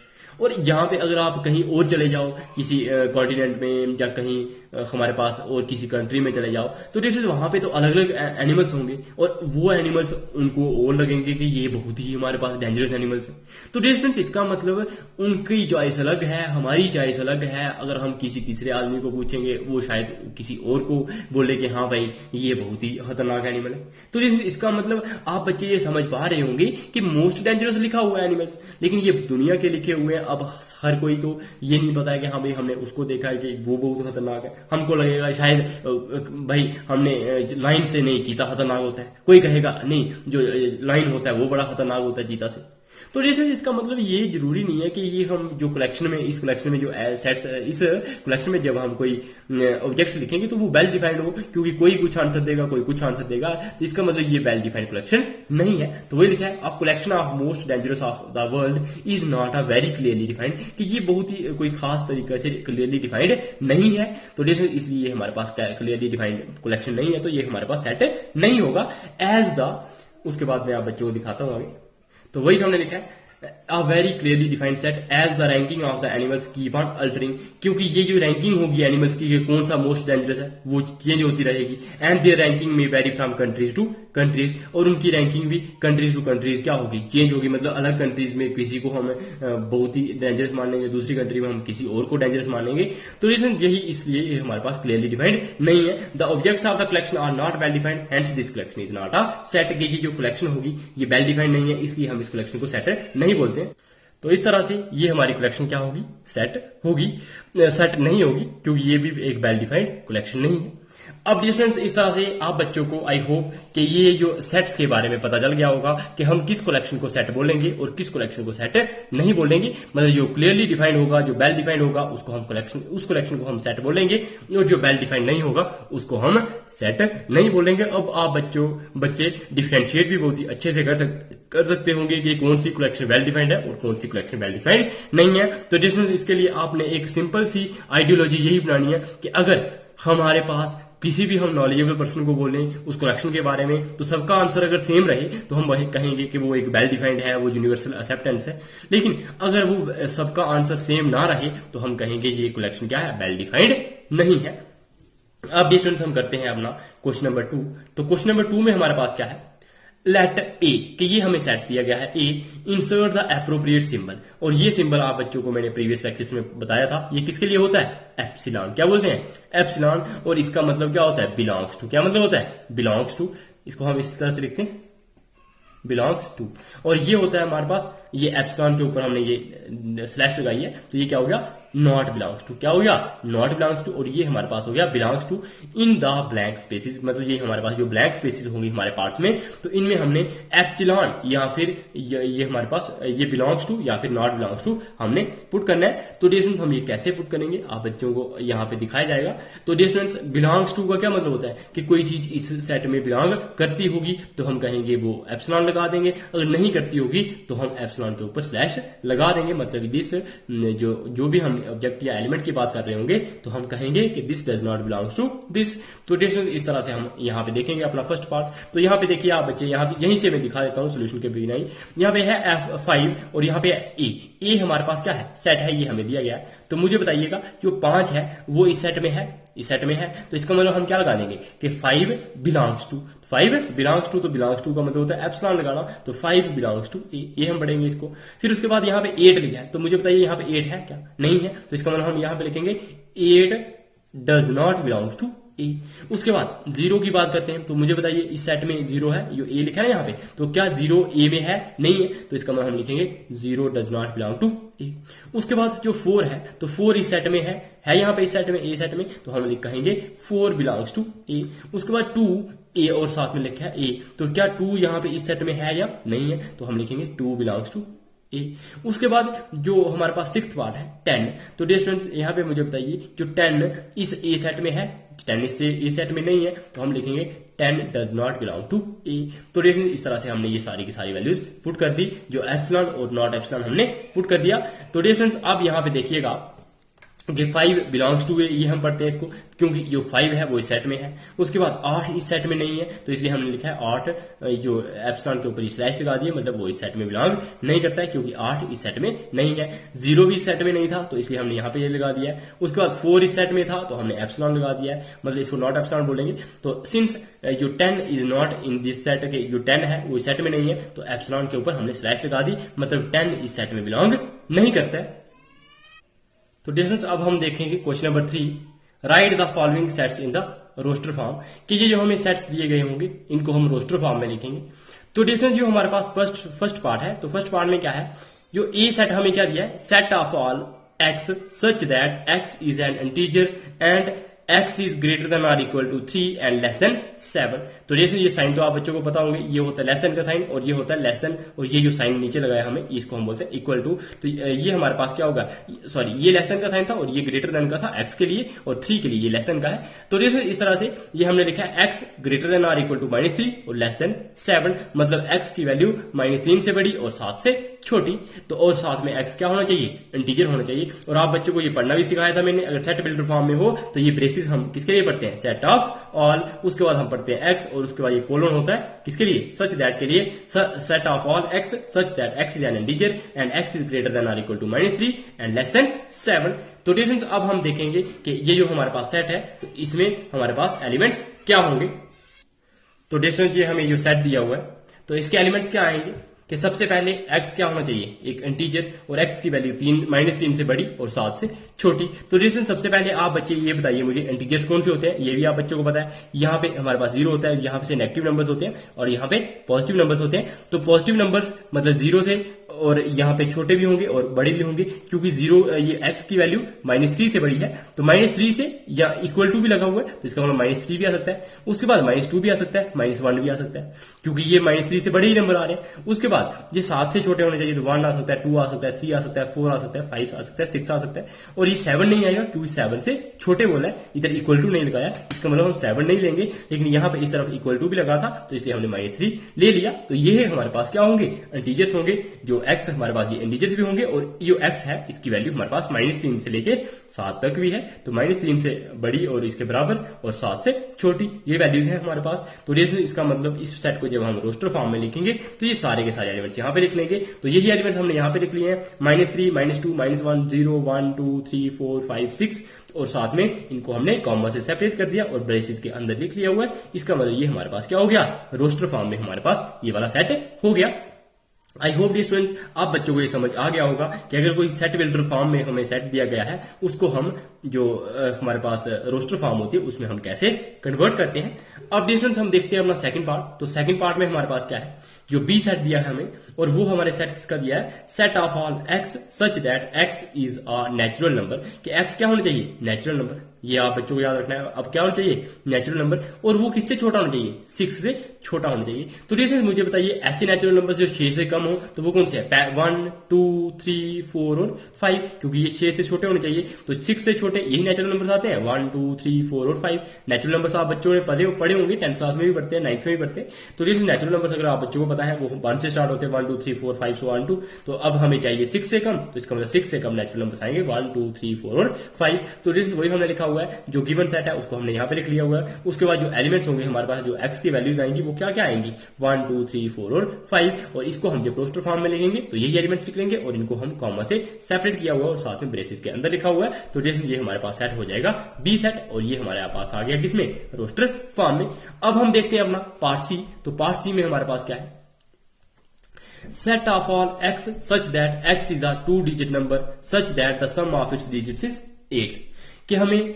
और यहाँ पे अगर आप कहीं और चले जाओ किसी कॉन्टिनेंट में या कहीं हमारे पास और किसी कंट्री में चले जाओ, तो जैसे वहां पे तो अलग अलग एनिमल्स होंगे और वो एनिमल्स उनको और लगेंगे कि ये बहुत ही हमारे पास डेंजरस एनिमल्स है। तो डिफरेंस इसका मतलब उनकी चॉइस अलग है, हमारी चॉइस अलग है। अगर हम किसी तीसरे आदमी को पूछेंगे वो शायद किसी और को बोले कि हाँ भाई ये बहुत ही खतरनाक एनिमल है। तो इसका मतलब आप बच्चे ये समझ पा रहे होंगे कि मोस्ट डेंजरस लिखा हुआ है एनिमल्स, लेकिन ये दुनिया के लिखे हुए हैं। अब हर कोई तो ये नहीं पता है कि हाँ भाई हमने उसको देखा है कि वो बहुत खतरनाक है, हमको लगेगा शायद भाई हमने लाइन से नहीं, चीता खतरनाक होता है, कोई कहेगा नहीं जो लाइन होता है वो बड़ा खतरनाक होता है चीता से। तो जैसे इसका मतलब ये जरूरी नहीं है कि ये हम जो कलेक्शन में, इस कलेक्शन में जो सेट्स, इस कलेक्शन में जब हम कोई ऑब्जेक्ट्स लिखेंगे तो वो वेल डिफाइंड हो, क्योंकि कोई कुछ आंसर देगा, कोई कुछ आंसर देगा, तो इसका मतलब ये वेल डिफाइंड कलेक्शन नहीं है। तो वही लिखा है a collection of most dangerous of the world is not a very clearly defined, कि ये बहुत ही कोई खास तरीके से क्लियरली डिफाइंड नहीं है। तो जैसे इसलिए हमारे पास क्लियरली डिफाइंड कलेक्शन नहीं है, तो ये हमारे पास सेट नहीं होगा एज द, उसके बाद मैं आप बच्चों को दिखाता हूं आगे। तो वही हमने लिखा है a very clearly defined set as the ranking of the animals keep on altering, क्योंकि ये जो रैंकिंग होगी एनिमल्स की कौन सा मोस्ट डेंजरस है वो चेंज होती रहेगी। एंड देयर रैंकिंग में vary from countries to countries, और उनकी रैंकिंग भी कंट्रीज टू कंट्रीज क्या होगी, चेंज होगी। मतलब अलग कंट्रीज में किसी को हम बहुत ही डेंजरस मानेंगे, दूसरी कंट्री में हम किसी और को डेंजरस मानेंगे। तो रीजन यही, इसलिए हमारे पास क्लियरली डिफाइंड नहीं है। The objects of the collection are not well defined, hence this collection is not a set, की जो कलेक्शन होगी ये वेल डिफाइंड नहीं है, इसलिए हम इस कलेक्शन को सेट नहीं बोलते। तो इस तरह से ये हमारी कलेक्शन क्या होगी, सेट होगी, सेट नहीं होगी, क्योंकि ये भी एक वेल डिफाइंड कलेक्शन नहीं है। अब स्टूडेंट्स इस तरह से आप बच्चों को आई होप कि ये जो सेट्स के बारे में पता चल गया होगा कि हम किस कलेक्शन को सेट बोलेंगे और किस कलेक्शन को सेट नहीं बोलेंगे। मतलब जो क्लियरली डिफाइंड होगा, जो वेल डिफाइंड होगा उसको हम कलेक्शन, उस कलेक्शन को हम सेट बोलेंगे, और जो वेल डिफाइंड नहीं होगा उसको हम सेट नहीं बोलेंगे। अब आप बच्चे डिफरेंशिएट भी बहुत ही अच्छे से कर सकते होंगे कि कौन सी कलेक्शन वेल डिफाइंड है और कौन सी कलेक्शन वेल डिफाइंड नहीं है। तो डिस्टेंस इसके लिए आपने एक सिंपल सी आइडियोलॉजी यही बनानी है कि अगर हमारे पास किसी भी हम नॉलेजेबल पर्सन को बोलें उस कलेक्शन के बारे में, तो सबका आंसर अगर सेम रहे तो हम वही कहेंगे कि वो एक वेल डिफाइंड है, वो यूनिवर्सल एक्सेप्टेंस है। लेकिन अगर वो सबका आंसर सेम ना रहे तो हम कहेंगे ये कलेक्शन क्या है, वेल डिफाइंड नहीं है। अब ये स्टूडेंट्स हम करते हैं अपना क्वेश्चन नंबर 2। तो क्वेश्चन नंबर 2 में हमारे पास क्या है, लेट ए, कि ये हमें सेट दिया गया है ए, इंसर्ट द एप्रोप्रिएट सिंबल। और ये सिंबल आप बच्चों को मैंने प्रीवियस लेक्चर्स में बताया था, ये किसके लिए होता है, एप्सिलॉन। क्या बोलते हैं, एप्सिलॉन। और इसका मतलब क्या होता है, बिलोंग्स टू। क्या मतलब होता है, बिलोंग्स टू। इसको हम इस तरह से लिखते हैं, बिलोंग्स टू। और ये होता है हमारे पास, ये एप्सिलॉन के ऊपर हमने ये स्लैश लगाई है, तो ये क्या हो गया, नॉट बिलोंग्स टू। क्या हो गया, नॉट बिलोंग्स टू। और ये हमारे पास हो गया belongs to in the blank spaces. मतलब ये हमारे पास जो ब्लैंक स्पेसिस होंगे हमारे पार्ट्स में, तो इनमें हमने एप्सिलॉन या फिर ये हमारे पास ये बिलोंग्स टू या फिर नॉट बिलोंग्स टू हमने पुट करना है। तो डियर स्टूडेंट्स हम ये कैसे पुट करेंगे, आप बच्चों को यहाँ पे दिखाया जाएगा। तो डियर स्टूडेंट्स बिलोंग्स टू का क्या मतलब होता है कि कोई चीज इस सेट में बिलोंग करती होगी तो हम कहेंगे वो एप्सिलॉन लगा देंगे, अगर नहीं करती होगी तो हम एप्सिलॉन के ऊपर स्लैश लगा देंगे। मतलब दिस जो भी हम ऑब्जेक्ट या एलिमेंट की बात कर रहे होंगे तो हम कहेंगे कि this does not belongs to this. तो इस तरह से हम यहाँ पे देखेंगे अपना फर्स्ट पार्ट। तो यहाँ पे देखिए आप बच्चे, यहाँ पे यहीं से मैं दिखा देता हूँ सोल्यूशन के बिना ही। यहाँ पे है F5 और यहाँ पे है ए हमारे पास क्या है, सेट है, ये हमें दिया गया है। तो मुझे बताइएगा जो 5 है वो इस सेट में है, इस सेट में है, तो इसका मतलब हम क्या लगा देंगे कि 5 बिलोंग्स टू। 5 बिलोंग्स टू, तो बिलोंग्स टू का मतलब होता है एप्सिलॉन लगाना, तो 5 बिलोंग्स टू ए, ये हम पढ़ेंगे इसको। फिर उसके बाद यहाँ पे 8 लिखा है, तो मुझे बताइए यहाँ पे 8 है क्या, नहीं है, तो इसका मतलब हम यहाँ पे लिखेंगे 8 डज नॉट बिलोंग्स टू ए। उसके बाद 0 की बात करते हैं, तो मुझे बताइए इस सेट में 0 है, जो ए लिखा है ना यहाँ पे, तो क्या 0 ए में है, नहीं है, तो इसका मतलब हम लिखेंगे 0 डज नॉट बिलोंग टू ए। उसके बाद जो 4 है, तो 4 इस सेट में है यहाँ पे, इस सेट में, ए सेट में, तो हम कहेंगे 4 बिलोंग्स टू ए। उसके बाद 2 ए और साथ में लिखा है ए, तो क्या 2 यहाँ पे इस सेट में है या नहीं है, तो हम लिखेंगे 2 बिलोंग्स टू ए। उसके बाद जो हमारे पास 6th पार्ट है 10, तो डियर स्टूडेंट्स यहाँ पे मुझे बताइए जो 10 इस ए सेट में है, 10 इससे ए सेट में नहीं है, तो हम लिखेंगे 10 डज नॉट बिलोंग टू ए। तो डियर स्टूडेंट्स इस तरह से हमने ये सारी की सारी वैल्यूज पुट कर दी, जो एप्सिलॉन और नॉट एप्सिलॉन हमने पुट कर दिया। तो डियर स्टूडेंट्स अब यहाँ पे देखिएगा कि 5 बिलोंग्स टू ए, ये हम पढ़ते हैं इसको, क्योंकि जो 5 है वो इस सेट में है। उसके बाद 8 इस सेट में नहीं है, तो इसलिए हमने लिखा है 8, जो एप्सिलॉन के ऊपर स्लैश लगा दिए, मतलब वो इस सेट में बिलोंग नहीं करता है, क्योंकि 8 इस सेट में नहीं है। 0 भी इस सेट में नहीं था, तो इसलिए हमने यहाँ पे ये लगा दिया है। उसके बाद 4 इस सेट में था, तो हमने एप्सिलॉन लगा दिया है, मतलब इसको नॉट एप्सिलॉन बोलेंगे। तो सिंस जो 10 is not in this set, के जो 10 है वो इस सेट में नहीं है, तो एप्सिलॉन के ऊपर हमने स्लैश लगा दी, मतलब 10 इस सेट में बिलोंग नहीं करता है। तो डिस्टेंस अब हम देखेंगे question number 3, write the following sets in the roster form, कि ये जो हमें सेट्स दिए गए होंगे इनको हम रोस्टर फॉर्म में लिखेंगे। तो डिस्टेंस जो हमारे पास फर्स्ट पार्ट है, तो फर्स्ट पार्ट में क्या है, जो ए सेट हमें क्या दिया है, set of all x such that x is an integer and x is greater than और equal to 3 and less than 7। तो जैसे ये साइन तो आप बच्चों को पता होंगे, ये होता है लेस देन का साइन और ये होता है लेस देन, और ये जो साइन नीचे लगाया हमें इसको हम बोलते हैं इक्वल टू। तो ये हमारे पास क्या होगा, सॉरी ये लेस देन का साइन था और ये ग्रेटर देन का था x के लिए, और 3 के लिए ये लेस देन का है। तो जैसे इस तरह से ये हमने लिखा है x ग्रेटर देन और इक्वल टू -3 और लेस देन 7, मतलब x की वैल्यू -3 से बड़ी और 7 से छोटी। तो और साथ में x क्या होना चाहिए, इंटीजर होना चाहिए। और आप बच्चों को ये पढ़ना भी सिखाया था मैंने, अगर सेट बिल्डर फॉर्म में हो तो ये ब्रेसिस हम किसके लिए पढ़ते हैं, सेट ऑफ ऑल। उसके बाद हम पढ़ते हैं x, और उसके बाद ये कोलन होता है किसके लिए, सच दैट के लिए, set of all x such that x is an integer and x is greater than और equal to -3 and less than 7। तो डिस्टेंस अब हम देखेंगे कि ये जो हमारे पास सेट है तो इसमें हमारे पास एलिमेंट्स क्या होंगे। तो डिस्टेंस ये हमें जो सेट दिया हुआ है, तो इसके एलिमेंट्स क्या आएंगे कि सबसे पहले x क्या होना चाहिए, एक इंटीजर, और x की वैल्यू -3 से बड़ी और 7 से छोटी। तो डिस्टेंस सबसे पहले आप बच्चे ये बताइए मुझे, इंटीजर्स कौन से होते हैं, ये भी आप बच्चों को पता है। यहाँ पे हमारे पास 0 होता है, यहाँ पे से नेगेटिव नंबर्स होते हैं और यहाँ पे पॉजिटिव नंबर्स होते हैं। तो पॉजिटिव नंबर्स मतलब 0 से, और यहाँ पे छोटे भी होंगे और बड़े भी होंगे, क्योंकि 0 ये x की वैल्यू -3 से बड़ी है, तो -3 से या इक्वल टू भी लगा हुआ है, तो इसका मतलब -3 भी आ सकता है। उसके बाद -2 भी आ सकता है, -1 भी आ सकता है, क्योंकि ये -3 से बड़े ही नंबर आ रहे हैं। उसके बाद ये 7 से छोटे होने चाहिए, तो 1 आ सकता है, 2 आ सकता है, 3 आ सकता है, 4 आ सकता है, 5 आ सकता है, 6 आ सकता है, और ये 7 नहीं आएगा क्योंकि 7 से छोटे बोला है। इधर इक्वल टू नहीं लगाया, इसका मतलब हम 7 नहीं लेंगे, लेकिन यहाँ पे इस तरफ इक्वल टू भी लगा था, तो इसलिए हमने -3 ले लिया। तो ये हमारे पास क्या होंगे, इंटीजर्स होंगे, जो x हमारे पास ये इंटीजर्स भी होंगे और जो x है इसकी वैल्यू हमारे पास -3 से लेके 7 तक भी है, तो -3 से बड़ी और इसके बराबर और 7 से छोटी ये वैल्यूज है हमारे पास। तो इसका मतलब इस सेट को जब हम रोस्टर फॉर्म में लिखेंगे तो ये सारे के सारे एलिमेंट्स यहाँ पे लिख लेंगे। तो यही एलिमेंट्स हमने यहाँ पे लिख लिए हैं, -3, -2, -1, 0, 1, 2, 3, 4, 5, 6 और साथ में इनको हमने कॉमा से सेपरेट कर दिया और ब्रेसेस के अंदर लिख लिया हुआ है। इसका मतलब ये हमारे पास क्या हो गया, रोस्टर फॉर्म में हमारे पास ये वाला सेट हो गया। आई होप डियर स्टूडेंट्स आप बच्चों को ये समझ आ गया होगा कि अगर कोई सेट बिल्डर फॉर्म में हमें सेट दिया गया है उसको हम जो हमारे पास रोस्टर फॉर्म होती है उसमें हम कैसे कन्वर्ट करते हैं। अब डियर स्टूडेंट्स हम देखते हैं अपना सेकंड पार्ट। तो सेकंड पार्ट में हमारे पास क्या है, जो बी सेट दिया है हमें और वो हमारे सेट किसका दिया है, set of all x such that x is a natural number, कि एक्स क्या होना चाहिए, नेचुरल नंबर। ये आप बच्चों को याद रखना है। अब क्या होना चाहिए, नेचुरल नंबर, और वो किससे छोटा होना चाहिए, 6 से छोटा होना चाहिए। तो डियर मुझे बताइए ऐसे नेचुरल नंबर जो 6 से कम हो तो वो कौन से है, 1, 2, 3, 4 और 5, क्योंकि ये 6 से छोटे होने चाहिए। तो 6 से छोटे यही नेचुरल नंबर्स आते हैं, 1, 2, 3, 4 और 5। नेचुरल नंबर्स आप बच्चों ने पढ़े होंगे, 10th क्लास में भी पढ़ते हैं, 9th में भी पढ़ते हैं। तो डियर नेचुरल नंबर्स अगर आप बच्चों को पता है वो 1 से स्टार्ट होते हैं, 1, 2, 3, 4, 5 सो 1, 2। तो अब हमें चाहिए 6 से कम, तो इसका मतलब 6 से कम नेचुरल नंबर्स आएंगे, 1, 2, 3, 4 और 5। तो डियर वही हमने लिखा हुआ है, जो गिवन सेट है उसको हमने यहाँ पे लिख लिया हुआ है। उसके बाद जो एलिमेंट्स होंगे हमारे पास, जो एक्स की वैल्यूज आएंगी वो क्या क्या आएंगी, 1, 2, 3, 4 और 5। और इसको हम जब रोस्टर फॉर्म में लिखेंगे तो यही एलिमेंट्स लिख लेंगे और इनको हम कॉमा से सेपरेट किया हुआ और साथ में ब्रेसेस के अंदर लिखा हुआ है। तो जैसे ये हमारे पास सेट हो जाएगा बी सेट और ये हमारे पास आ गया किसमें, रोस्टर फॉर्म में। अब हम देखते हैं अपना पार्ट सी। तो पार्ट सी में हमारे पास क्या है, set of all x such that x is a 2-digit number such that the sum of its digits is 8, कि हमें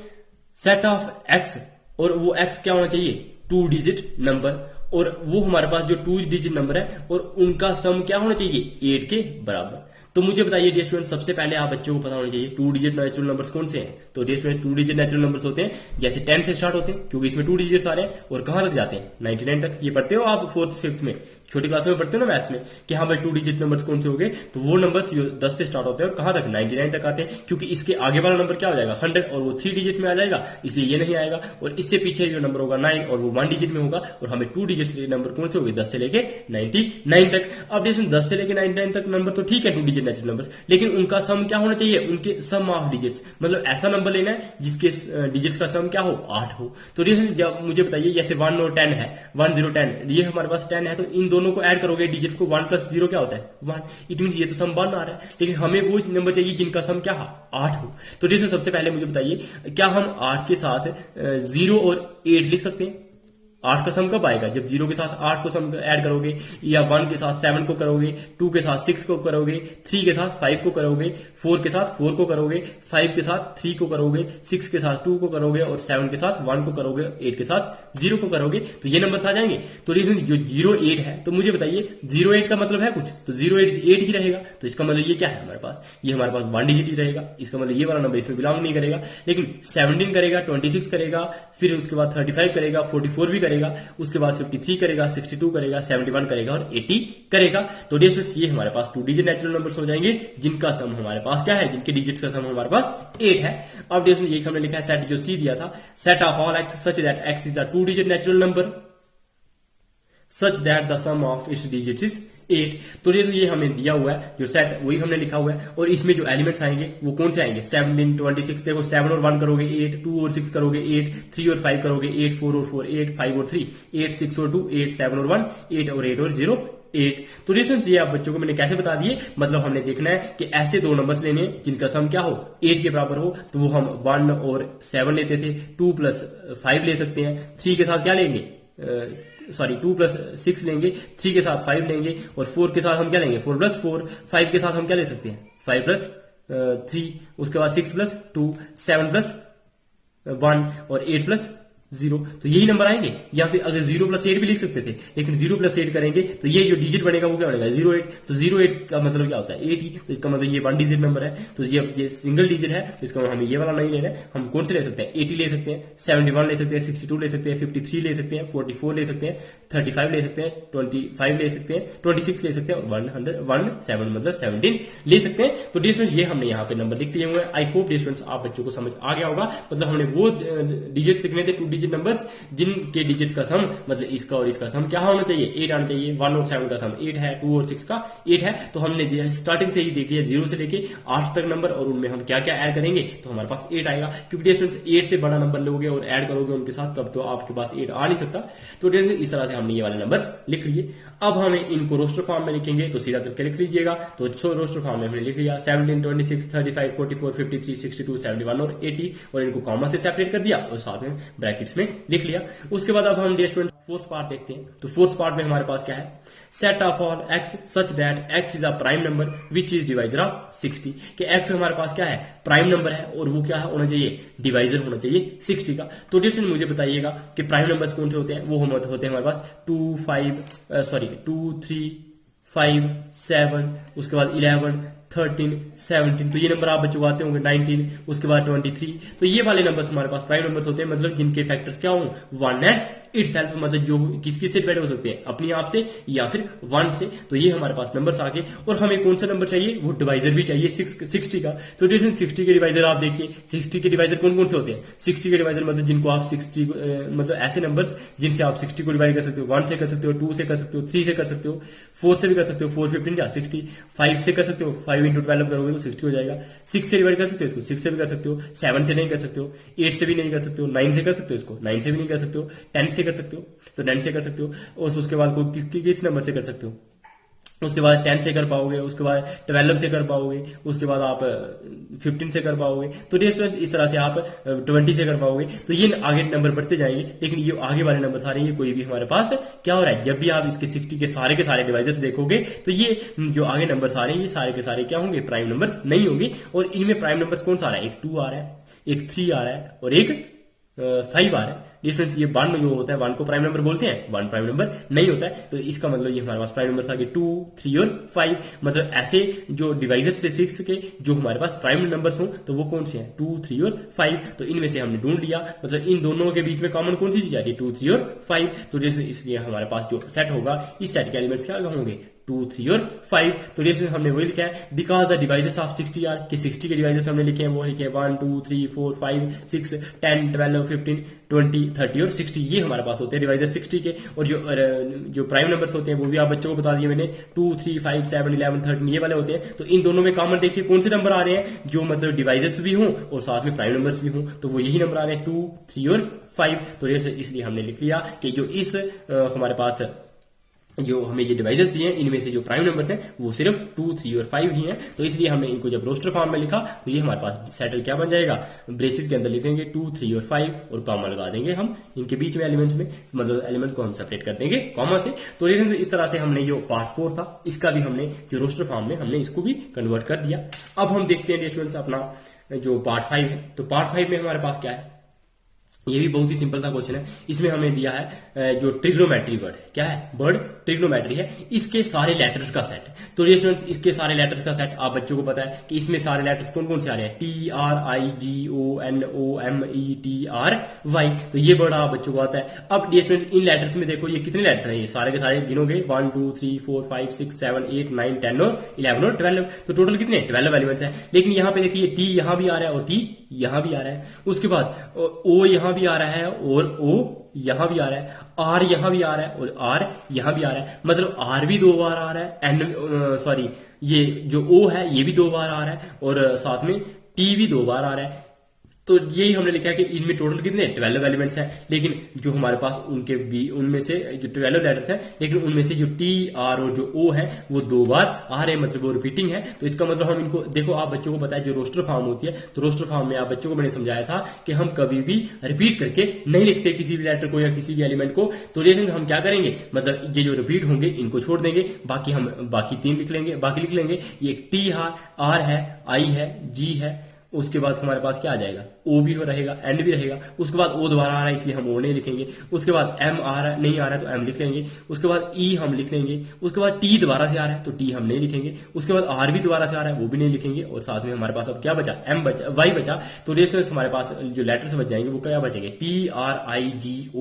set of x और वो x क्या होना चाहिए, 2 डिजिट नंबर, और वो हमारे पास जो 2 डिजिट नंबर है और उनका सम क्या होना चाहिए, 8 के बराबर। तो मुझे बताइए डियर स्टूडेंट, सबसे पहले आप बच्चों को पता होना चाहिए 2 डिजिट नेचुरल नंबर्स कौन से हैं। तो dear student 2 digit natural numbers होते हैं जैसे 10 से स्टार्ट होते हैं क्योंकि इसमें 2 डिजिट्स आ रहे हैं, और कहां तक जाते हैं, 99 तक। ये पढ़ते हो आप 4th 5th में, छोटी क्लास में पढ़ते हो ना मैथ्स में, कि हाँ भाई 2 डिजिट नंबर्स कौन से हो गए, तो वो नंबर्स जो 10 से स्टार्ट होते हैं और कहां तक, 99 तक आते हैं, क्योंकि इसके आगे वाला नंबर क्या हो जाएगा, 100, और वो 3 डिजिट में आ जाएगा, इसलिए ये नहीं आएगा। और इससे पीछे जो नंबर होगा 9 और वो 1 डिजिट में होगा, और हमें 2 डिजिट नंबर कौन से हो गए, 10 से लेके 99 तक। अब जैसे 10 से लेके 99 तक नंबर तो ठीक है 2 डिजिट नेचुरल नंबर्स, लेकिन उनका सम क्या होना चाहिए, उनके सम ऑफ डिजिट्स, मतलब ऐसा नंबर लेना है जिसके डिजिट्स का सम क्या हो, 8 हो। तो जब मुझे बताइए जैसे 1 और 10 है, 1, 0, 10, ये हमारे पास 10 है, तो इन दोनों को ऐड करोगे डिजिट्स को, 1 + 0 क्या होता है, 1। इट मीन ये तो सम 1 आ रहा है, लेकिन हमें वो नंबर चाहिए जिनका सम क्या है, 8 हो। तो जैसे सबसे पहले मुझे बताइए क्या हम 8 के साथ 0 और 8 लिख सकते हैं। 8 का सम कब आएगा, जब 0 के साथ 8 को सम ऐड करोगे, या 1 के साथ 7 को करोगे, 2 के साथ 6 को करोगे, 3 के साथ 5 को करोगे, 4 के साथ 4 को करोगे, 5 के साथ 3 को करोगे, 6 के साथ 2 को करोगे, और 7 के साथ 1 को करोगे, 8 के साथ 0 को करोगे, तो ये नंबर्स आ जाएंगे। तो जो 08 है, तो मुझे बताइए 08 का मतलब है कुछ, तो 08 ही रहेगा। तो इसका मतलब ये क्या है हमारे पास, ये हमारे पास 1 डिजिट ही रहेगा, इसका मतलब ये वाला नंबर इसमें बिलोंग नहीं करेगा। लेकिन 17 करेगा, 26 करेगा, फिर उसके बाद 35 करेगा, 44 भी करेगा, उसके बाद 53 करेगा, 62 करेगा, 71 करेगा और 80 करेगा। तो डियर स्टूडेंट्स ये हमारे पास 2 डिजिट नेचुरल नंबर्स हो जाएंगे जिनका सम हमारे पास क्या है, जिनके डिजिट्स का सम हमारे पास 8 है। अब डियर स्टूडेंट्स ये हमने लिखा है सेट जो सी दिया था, set of all x such that x is a 2 digit natural number such that the sum of its digits is 8। तो ये हमें दिया हुआ है जो सेट, वही हमने लिखा हुआ है, और इसमें जो एलिमेंट्स आएंगे वो कौन से आएंगे, 17, 26, देखो 7 और 1 करोगे 8, 2 और 6 करोगे 8, 3 और 5 करोगे 8, 4 और 4 8, 5 और 3 8, 6 और 2 8, 7 और 1 8 और 8 और 0 8। तो डिस्टेंस ये आप बच्चों को मैंने कैसे बता दिए, मतलब हमने देखना है कि ऐसे दो नंबर्स लेने जिनका सम क्या हो, 8 के बराबर हो। तो वो हम 1 और 7 लेते थे, 2 + 5 ले सकते हैं, 3 के साथ क्या लेंगे, 2 + 6 लेंगे, 3 के साथ 5 लेंगे, और 4 के साथ हम क्या लेंगे, 4 + 4, 5 के साथ हम क्या ले सकते हैं, 5 + 3, उसके बाद 6 + 2, 7 + 1 और 8 + 0। तो यही नंबर आएंगे, या फिर अगर 0 + 8 भी लिख सकते थे, लेकिन 0 + 8 करेंगे तो ये जो डिजिट बनेगा वो क्या बनेगा, 08। तो 08 का मतलब क्या होता है, 8 ही। तो इसका मतलब ये 1 डिजिट नंबर है, तो ये सिंगल डिजिट है, तो इसका हमें ये वाला नहीं लेना है। हम कौन से ले सकते हैं, 80 ले सकते हैं, 71 ले सकते हैं, 62 ले सकते हैं, 53 ले सकते हैं, 44 ले सकते हैं, 35 ले सकते हैं, 25 ले सकते हैं, 26 ले सकते हैं, और 107 मतलब 17 ले सकते हैं। तो डियर स्टूडेंट्स ये हमने यहाँ पे नंबर लिख लिए हुए हैं। आई होप डियर स्टूडेंट्स आप बच्चों को समझ आ गया होगा, मतलब हमने वो डिजिट्स लिखने थे 2 डिजिट नंबर्स जिनके डिजिट्स का सम मतलब इसका और इसका सम क्या होना चाहिए 8 आना चाहिए। 1 और 7 का सम 8 है, 2 और 6 का 8 है। तो हमने स्टार्टिंग से ही देख लिया 0 से लेके 8 तक नंबर और उनमें हम क्या क्या ऐड करेंगे तो हमारे पास 8 आएगा। क्योंकि डिस्टेंस 8 से बड़ा नंबर लोगे और ऐड करोगे उनके साथ तब तो आपके पास 8 आ नहीं सकता। तो इस तरह से हमने ये वाले नंबर्स लिख लिए। अब हमें इनको रोस्टर फॉर्म में लिखेंगे तो सीधा करके लिख लीजिएगा। तो रोस्टर फॉर्म में हमने लिख लिया 17, 26, 35, 44, 53, 62, 71 और 80 और इनको कॉमा से सेपरेट कर दिया और साथ में ब्रैकेट्स में लिख लिया। उसके बाद अब हम स्टूडेंट फोर्थ पार्ट देखते हैं। तो फोर्थ पार्ट में हमारे पास क्या है, set of all x such that x is a prime number which is divisor of 60 कि एक्स हमारे पास क्या है प्राइम नंबर है और वो क्या होना चाहिए डिवाइजर होना चाहिए 60 का। तो स्टूडेंट मुझे बताइएगा कि प्राइम नंबर्स कौन से होते हैं। वो होते हैं हमारे पास 2, 3, 5, 7 उसके बाद 11, 13, 17 तो ये नंबर आप बच्चों को आते होंगे 19 उसके बाद 23। तो ये वाले नंबर्स हमारे पास प्राइम नंबर्स होते हैं मतलब जिनके फैक्टर्स क्या हों 1 एंड इटसेल्फ मतलब जो किस से डिवाइड हो सकते हैं अपने आप से या फिर 1 से। तो ये हमारे पास नंबर्स आ गए और हमें कौन सा नंबर चाहिए वो डिवाइजर भी चाहिए 60 का। तो 60 के डिवाइजर आप देखिए 60 के डिवाइजर कौन कौन से होते हैं। 60 के डिवाइजर मतलब जिनको आप 60 मतलब ऐसे नंबर्स जिनसे आप 60 को डिवाइड कर सकते हो 1 से कर सकते हो 2 से कर सकते हो 3 से कर सकते हो 4 से भी कर सकते हो 4 15 या 60 5 से कर सकते हो 5 into 12 करोगे तो 60 हो जाएगा। 6 से डिवाइड कर सकते हो इसको 6 से भी कर सकते हो 7 से नहीं कर सकते हो 8 से भी नहीं कर सकते हो 9 से कर सकते हो इसको 9 से भी नहीं कर सकते हो 10 से कर सकते हो तो 10 से कर सकते हो और उसके बाद कोई किस नंबर से कर सकते हो उसके बाद 10 से कर पाओगे उसके बाद 12 से कर पाओगे उसके बाद आप 15 से कर पाओगे। तो इस तरह से आप 20 से कर पाओगे। तो ये आगे नंबर बढ़ते जाएंगे लेकिन ये आगे वाले नंबर सारे ये कोई भी हमारे पास क्या हो रहा है जब भी आप इसके 60 के सारे डिवाइजर्स देखोगे तो ये जो आगे नंबर सारे ये सारे के सारे क्या होंगे प्राइम नंबर्स नहीं होंगे। और इनमें प्राइम नंबर्स कौन सा आ रहा है एक 2 आ रहा है एक 3 आ रहा है और एक 5 आ रहा है। डिफरेंस ये 1 जो होता है 1 को प्राइम नंबर बोलते हैं 1 प्राइम नंबर नहीं होता है। तो इसका मतलब ये हमारे पास प्राइम नंबर आ गए 2, 3 और 5 मतलब ऐसे जो डिवाइजर्स थे 6 के जो हमारे पास प्राइम नंबर्स हो तो वो कौन से हैं 2, 3 और 5। तो इनमें से हमने ढूंढ लिया मतलब इन दोनों के बीच में कॉमन कौन सी चीज आ रही है 2, 3 और 5। तो जैसे इसलिए हमारे पास जो सेट होगा इस सेट के एलिमेंट्स क्या होंगे 2, 3 और 5। तो जैसे हमने वही लिखा है because the divisors of 60 are कि 60 के डिवाइजर्स हमने लिखे हैं वो लिखे 1, 2, 3, 4, 5, 6, 10, 12, 15, 20, 30 और 60 ये हमारे पास होते हैं डिवाइजर 60 के। और जो प्राइम नंबर्स होते हैं वो भी आप बच्चों को बता दिए मैंने 2, 3, 5, 7, 11, 13 ये वाले होते हैं। तो इन दोनों में कॉमन देखिए कौन से नंबर आ रहे हैं जो मतलब डिवाइजर्स भी हों और साथ में प्राइम नंबर्स भी हों तो वो यही नंबर आ रहे हैं 2, 3 और 5। तो इसलिए हमने लिख लिया कि जो इस हमारे पास जो हमें ये डिवाइजर्स दिए हैं इनमें से जो प्राइम नंबर्स हैं वो सिर्फ 2, 3 और 5 ही हैं। तो इसलिए हमने इनको जब रोस्टर फॉर्म में लिखा तो ये हमारे पास सेटल क्या बन जाएगा ब्रेसेस के अंदर लिखेंगे 2, 3 और 5 और कॉमा लगा देंगे हम इनके बीच में एलिमेंट्स में मतलब एलिमेंट्स को हम सेपरेट कर देंगे कॉमा से। तो इस तरह से हमने जो पार्ट 4 था इसका भी हमने जो रोस्टर फॉर्म में हमने इसको भी कन्वर्ट कर दिया। अब हम देखते हैं स्टूडेंट्स अपना जो पार्ट 5 है। तो पार्ट 5 में हमारे पास क्या है ये भी बहुत ही सिंपल सा क्वेश्चन है। इसमें हमें दिया है जो ट्रिग्नोमेट्री वर्ड क्या है वर्ड ट्रिग्नोमेट्री है इसके सारे लेटर्स का सेट। तो ये स्टूडेंट्स इसके सारे लेटर्स का सेट आप बच्चों को पता है कि इसमें सारे लेटर्स कौन कौन से आ रहे हैं TRIGONOMETRY। तो ये वर्ड आप बच्चों को आता है। अब ये स्टूडेंट इन लेटर्स में देखो ये कितने लेटर हैं ये सारे के सारे गिनोगे 1, 2, 3, 4, 5, 6, 7, 8, 9, 10 और 11 और 12। तो टोटल कितने 12 एलिमेंट्स हैं। लेकिन यहाँ पे देखिए T यहाँ भी आ रहा है और T यहां भी आ रहा है। उसके बाद O यहां भी आ रहा है और O यहां भी आ रहा है R यहां भी आ रहा है और R यहां भी आ रहा है मतलब R भी 2 बार आ रहा है ये जो O है ये भी 2 बार आ रहा है और साथ में T भी 2 बार आ रहा है। तो यही हमने लिखा है कि इनमें टोटल कितने 12 एलिमेंट्स हैं। लेकिन जो हमारे पास उनमें से जो 12 लेटर्स हैं लेकिन उनमें से जो T, R और जो O है वो 2 बार आ रहे हैं मतलब वो रिपीटिंग है। तो इसका मतलब हम इनको देखो आप बच्चों को पता है जो रोस्टर फॉर्म होती है तो रोस्टर फॉर्म में आप बच्चों को मैंने समझाया था कि हम कभी भी रिपीट करके नहीं लिखते किसी भी लेटर को या किसी भी एलिमेंट को। तो जैसे हम क्या करेंगे मतलब ये जो रिपीट होंगे इनको छोड़ देंगे बाकी 3 लिख लेंगे। ये T R है I है G है उसके बाद हमारे पास क्या आ जाएगा O भी रहेगा एंड भी रहेगा। उसके बाद O दोबारा आ रहा है इसलिए हम O नहीं लिखेंगे। उसके बाद M नहीं आ रहा है तो M लिख लेंगे। उसके बाद E हम लिख लेंगे। उसके बाद T दोबारा से आ रहा है तो T हम नहीं लिखेंगे। उसके बाद R भी दोबारा से आ रहा है वो भी नहीं लिखेंगे। और साथ में हमारे पास अब क्या बचा Y बचा। तो जैसे हमारे पास जो लेटर्स बच जाएंगे वो क्या बचेंगे TRIGONMEY।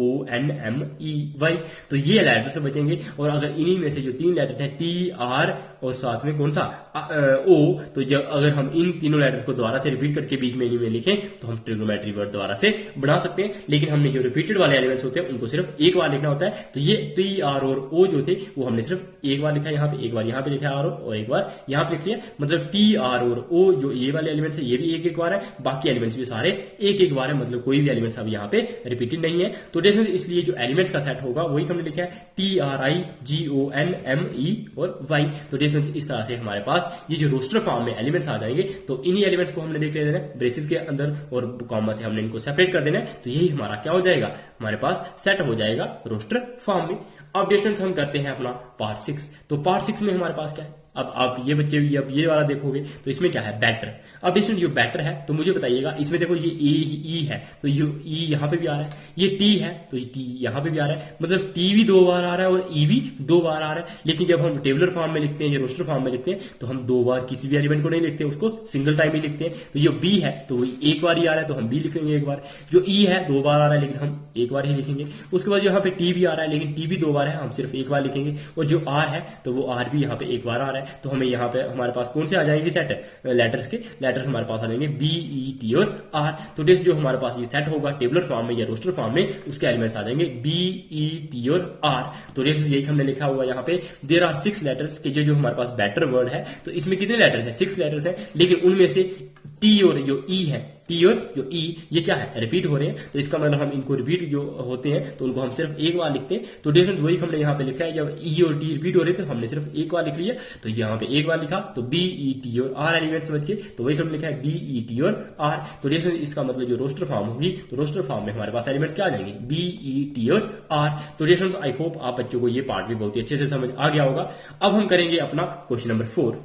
तो ये लेटर्स बचेंगे। और अगर इन्हीं में से जो 3 लेटर्स हैं TR और साथ में कौन सा O तो जब अगर हम इन तीनों लेटर्स को दोबारा से रिपीट करके बीच में लिखें तो हम ट्रिग्नोमेट्री वर्ड द्वारा से बना सकते हैं, लेकिन हमने जो रिपीटेड वाले एलिमेंट्स होते हैं उनको सिर्फ एक बार लिखना होता है। तो ये टी आर और ओ जो थे वो हमने सिर्फ एक बार लिखा है, यहाँ पे एक बार यहाँ पे लिखा है आर और एक बार यहाँ पे लिख लिया। मतलब टी आर और ओ जो ये वाले एलिमेंट्स है ये भी एक एक बार है, बाकी एलिमेंट्स भी सारे एक एक बार है, मतलब कोई भी एलिमेंट्स अब यहाँ पे रिपीटेड नहीं है। तो इसलिए जो एलिमेंट्स का सेट होगा वही हमने लिखा है TRIGONME और Y। तो इस तरह से हमारे पास ये जो रोस्टर फॉर्म में एलिमेंट्स आ जाएंगे, तो इन्हीं एलिमेंट्स को हमने देख लेना है ब्रेसेस के अंदर और कॉमा से हमने इनको सेपरेट कर देना है। तो यही हमारा क्या हो जाएगा, हमारे पास सेट हो जाएगा रोस्टर फॉर्म में। अब डिस्टेंस हम करते हैं अपना पार्ट 6। तो पार्ट 6 में हमारे पास क्या है, अब आप ये बच्चे अब ये वाला देखोगे तो इसमें क्या है, बैटर। अब डिस्टेंस जो बैटर है तो मुझे बताइएगा, इसमें देखो ये ई है तो ये ई यहाँ पे भी आ रहा है, ये टी है तो ये टी यहाँ पे भी आ रहा है, मतलब टी भी 2 बार आ रहा है और ई भी 2 बार आ रहा है। लेकिन जब हम टेबुलर फॉर्म में लिखते हैं या रोस्टर फॉर्म में लिखते हैं तो हम 2 बार किसी भी एलिमेंट को नहीं लिखते, उसको सिंगल टाइम ही लिखते हैं। तो ये बी है तो एक बार ही आ रहा है तो हम बी लिखेंगे एक बार, जो ई है 2 बार आ रहा है लेकिन हम एक बार ही लिखेंगे। उसके बाद यहाँ पे टी भी आ रहा है लेकिन टी भी 2 बार है, हम सिर्फ एक बार लिखेंगे। और जो आर है तो वो आर भी यहाँ पे एक बार आ रहा है, तो हमें यहाँ पे हमारे पास कौन से आ जाएंगे सेट लेटर्स के, लेटर्स हमारे पास आ जाएंगे बी ई टी और आर। तो जो हमारे पास ये सेट होगा टेबुलर फॉर्म में या रोस्टर फॉर्म में, उसके एलिमेंट्स आ जाएंगे बी ई टी और आर। तो यही हमने लिखा हुआ यहाँ पे देयर आर 6 लेटर्स के जो हमारे पास बेटर वर्ड है। तो इसमें कितने लेटर्स है, 6 लेटर्स है, लेकिन उनमें से टी और जो ई है, टी और जो ई ये क्या है, रिपीट हो रहे हैं। तो इसका मतलब हम इनको रिपीट जो होते हैं तो उनको हम सिर्फ एक बार लिखते हैं। तो डिस्टेंस वही हमने यहाँ पे लिखा है, जब ई और टी रिपीट हो रहे थे तो हमने सिर्फ एक बार लिख लिया, तो यहाँ पे एक बार लिखा तो बी ई टी और आर एलिमेंट्स बच के, तो वही हमने लिखा है बी ई टी और आर। तो डिस्टेंस इसका मतलब जो रोस्टर फॉर्म होगी तो रोस्टर फॉर्म में हमारे पास एलिमेंट्स क्या आ जाएंगे, बी ई टी और आर। तो डिस्टेंस आई होप आप बच्चों को ये पार्ट भी बहुत ही अच्छे से समझ आ गया होगा। अब हम करेंगे अपना क्वेश्चन नंबर 4।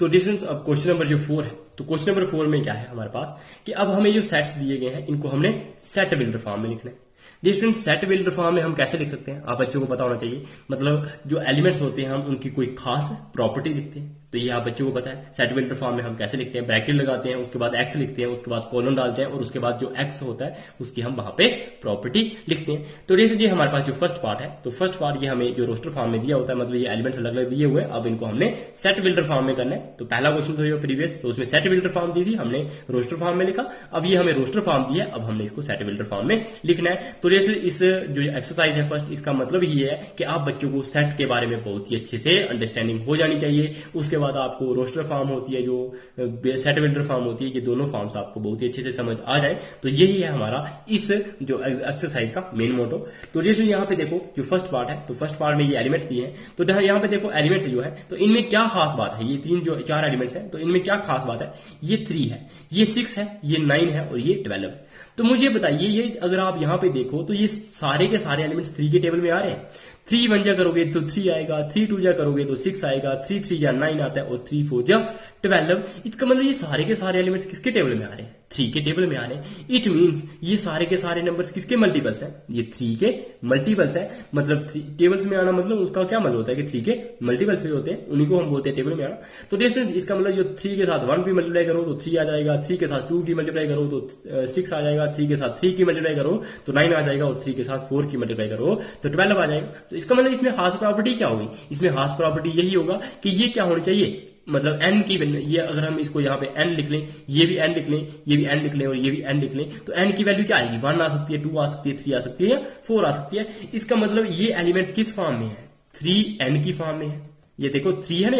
तो डिस्टेंस अब क्वेश्चन नंबर जो 4 है, तो क्वेश्चन नंबर 4 में क्या है हमारे पास कि अब हमें जो सेट्स दिए गए हैं इनको हमने सेट बिल्डर फॉर्म में लिखना है। डिस्टेंस सेट बिल्डर फॉर्म में हम कैसे लिख सकते हैं, आप बच्चों को पता होना चाहिए। मतलब जो एलिमेंट्स होते हैं हम उनकी कोई खास प्रॉपर्टी लिखते हैं, तो ये आप बच्चों को पता है। सेट बिल्डर फॉर्म में हम कैसे लिखते हैं, ब्रैकेट लगाते हैं, उसके बाद एक्स लिखते हैं, उसके बाद कोलन डालते हैं और उसके बाद जो एक्स होता है उसकी हम वहां पे प्रॉपर्टी लिखते हैं। तो जैसे जी हमारे पास जो फर्स्ट पार्ट है, तो फर्स्ट पार्ट ये हमें जो रोस्टर फॉर्म में दिया होता है, मतलब ये एलिमेंट्स अलग अलग दिए हुए, अब इनको हमने सेट बिल्डर फॉर्म में करना है। तो पहला क्वेश्चन था जो प्रीवियस, तो उसमें सेट बिल्डर फॉर्म दी थी, हमने रोस्टर फॉर्म में लिखा। अब ये हमें रोस्टर फॉर्म दिया, अब हमने इसको सेट बिल्डर फॉर्म में लिखना है। तो जैसे इस जो एक्सरसाइज है फर्स्ट, इसका मतलब ये है कि आप बच्चों को सेट के बारे में बहुत ही अच्छे से अंडरस्टैंडिंग हो जानी चाहिए। उसके बाद आपको रोस्टर फॉर्म होती है, जो सेट बिल्डर फॉर्म होती है, ये दोनों फॉर्म्स आपको बहुत ही अच्छे से समझ आ जाए। तो यही है हमारा इस जो एक्सरसाइज का मेन मोटो। तो जैसे यहाँ पे देखो जो फर्स्ट पार्ट है, तो फर्स्ट पार्ट में ये एलिमेंट्स दिए हैं, तो यहाँ पे देखो एलिमेंट्स जो है तो इनमें क्या खास बात है, ये 4 एलिमेंट्स है, तो इनमें क्या खास बात है, ये 3 है, ये 6 है, ये 9 है और ये 12 है। तो मुझे बताइए, ये अगर आप यहाँ पे देखो तो ये सारे के सारे एलिमेंट्स 3 के टेबल में आ रहे हैं। 3 1 जा करोगे तो 3 आएगा, 3 2 जा करोगे तो 6 आएगा, 3 3 जा 9 आता है और 3 4 जा 12। इसका मतलब ये सारे के सारे एलिमेंट्स किसके टेबल में आ रहे हैं, 3 के टेबल में आ रहे हैं। इट मीन्स ये सारे के सारे नंबर्स किसके मल्टीपल्स हैं, ये 3 के मल्टीपल्स है। मतलब टेबल्स में आना मतलब उसका क्या मतलब होता है कि 3 के मल्टीपल्स भी होते हैं, उन्हीं को हम बोलते हैं टेबल में आना। तो इसका मतलब जो 3 के साथ 1 की मल्टीप्लाई करो तो 3 आ जाएगा, 3 के साथ 2 की मल्टीप्लाई करो तो 6 आ जाएगा, 3 के साथ 3 की मल्टीप्लाई करो तो 9 आ जाएगा और 3 के साथ 4 की मल्टीप्लाई करो तो 12 आ जाएगा। तो इसका मतलब इसमें खास प्रॉपर्टी क्या होगी, इसमें खास प्रॉपर्टी यही होगा कि ये क्या होनी चाहिए, मतलब n की वैल्यू, ये अगर हम इसको यहाँ पे n लिख लें, ये भी n लिख लें, ये भी n लिख लें और ये भी n लिख लें, तो n की वैल्यू क्या आएगी, 1 आ सकती है, 2 आ सकती है, 3 आ सकती है या 4 आ सकती है। इसका मतलब ये एलिमेंट्स किस फॉर्म में है, 3n की फॉर्म में है। ये देखो 3 है ना,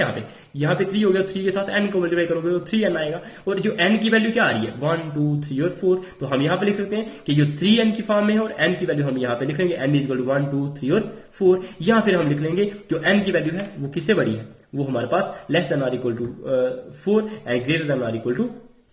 यहाँ पे 3 हो गया, 3 के साथ n को मल्टीप्लाई करोगे तो 3n आएगा। और जो n की वैल्यू क्या आ रही है, 1 2 3 और 4, तो हम यहाँ पे लिख सकते हैं कि जो 3n की फॉर्म में है और n की वैल्यू हम यहाँ पे लिख लेंगे n इज 1 2 3 और 4, या फिर हम लिख लेंगे जो n की वैल्यू है वो किससे बड़ी है, वो हमारे पास less than or equal to 4 and greater than or equal to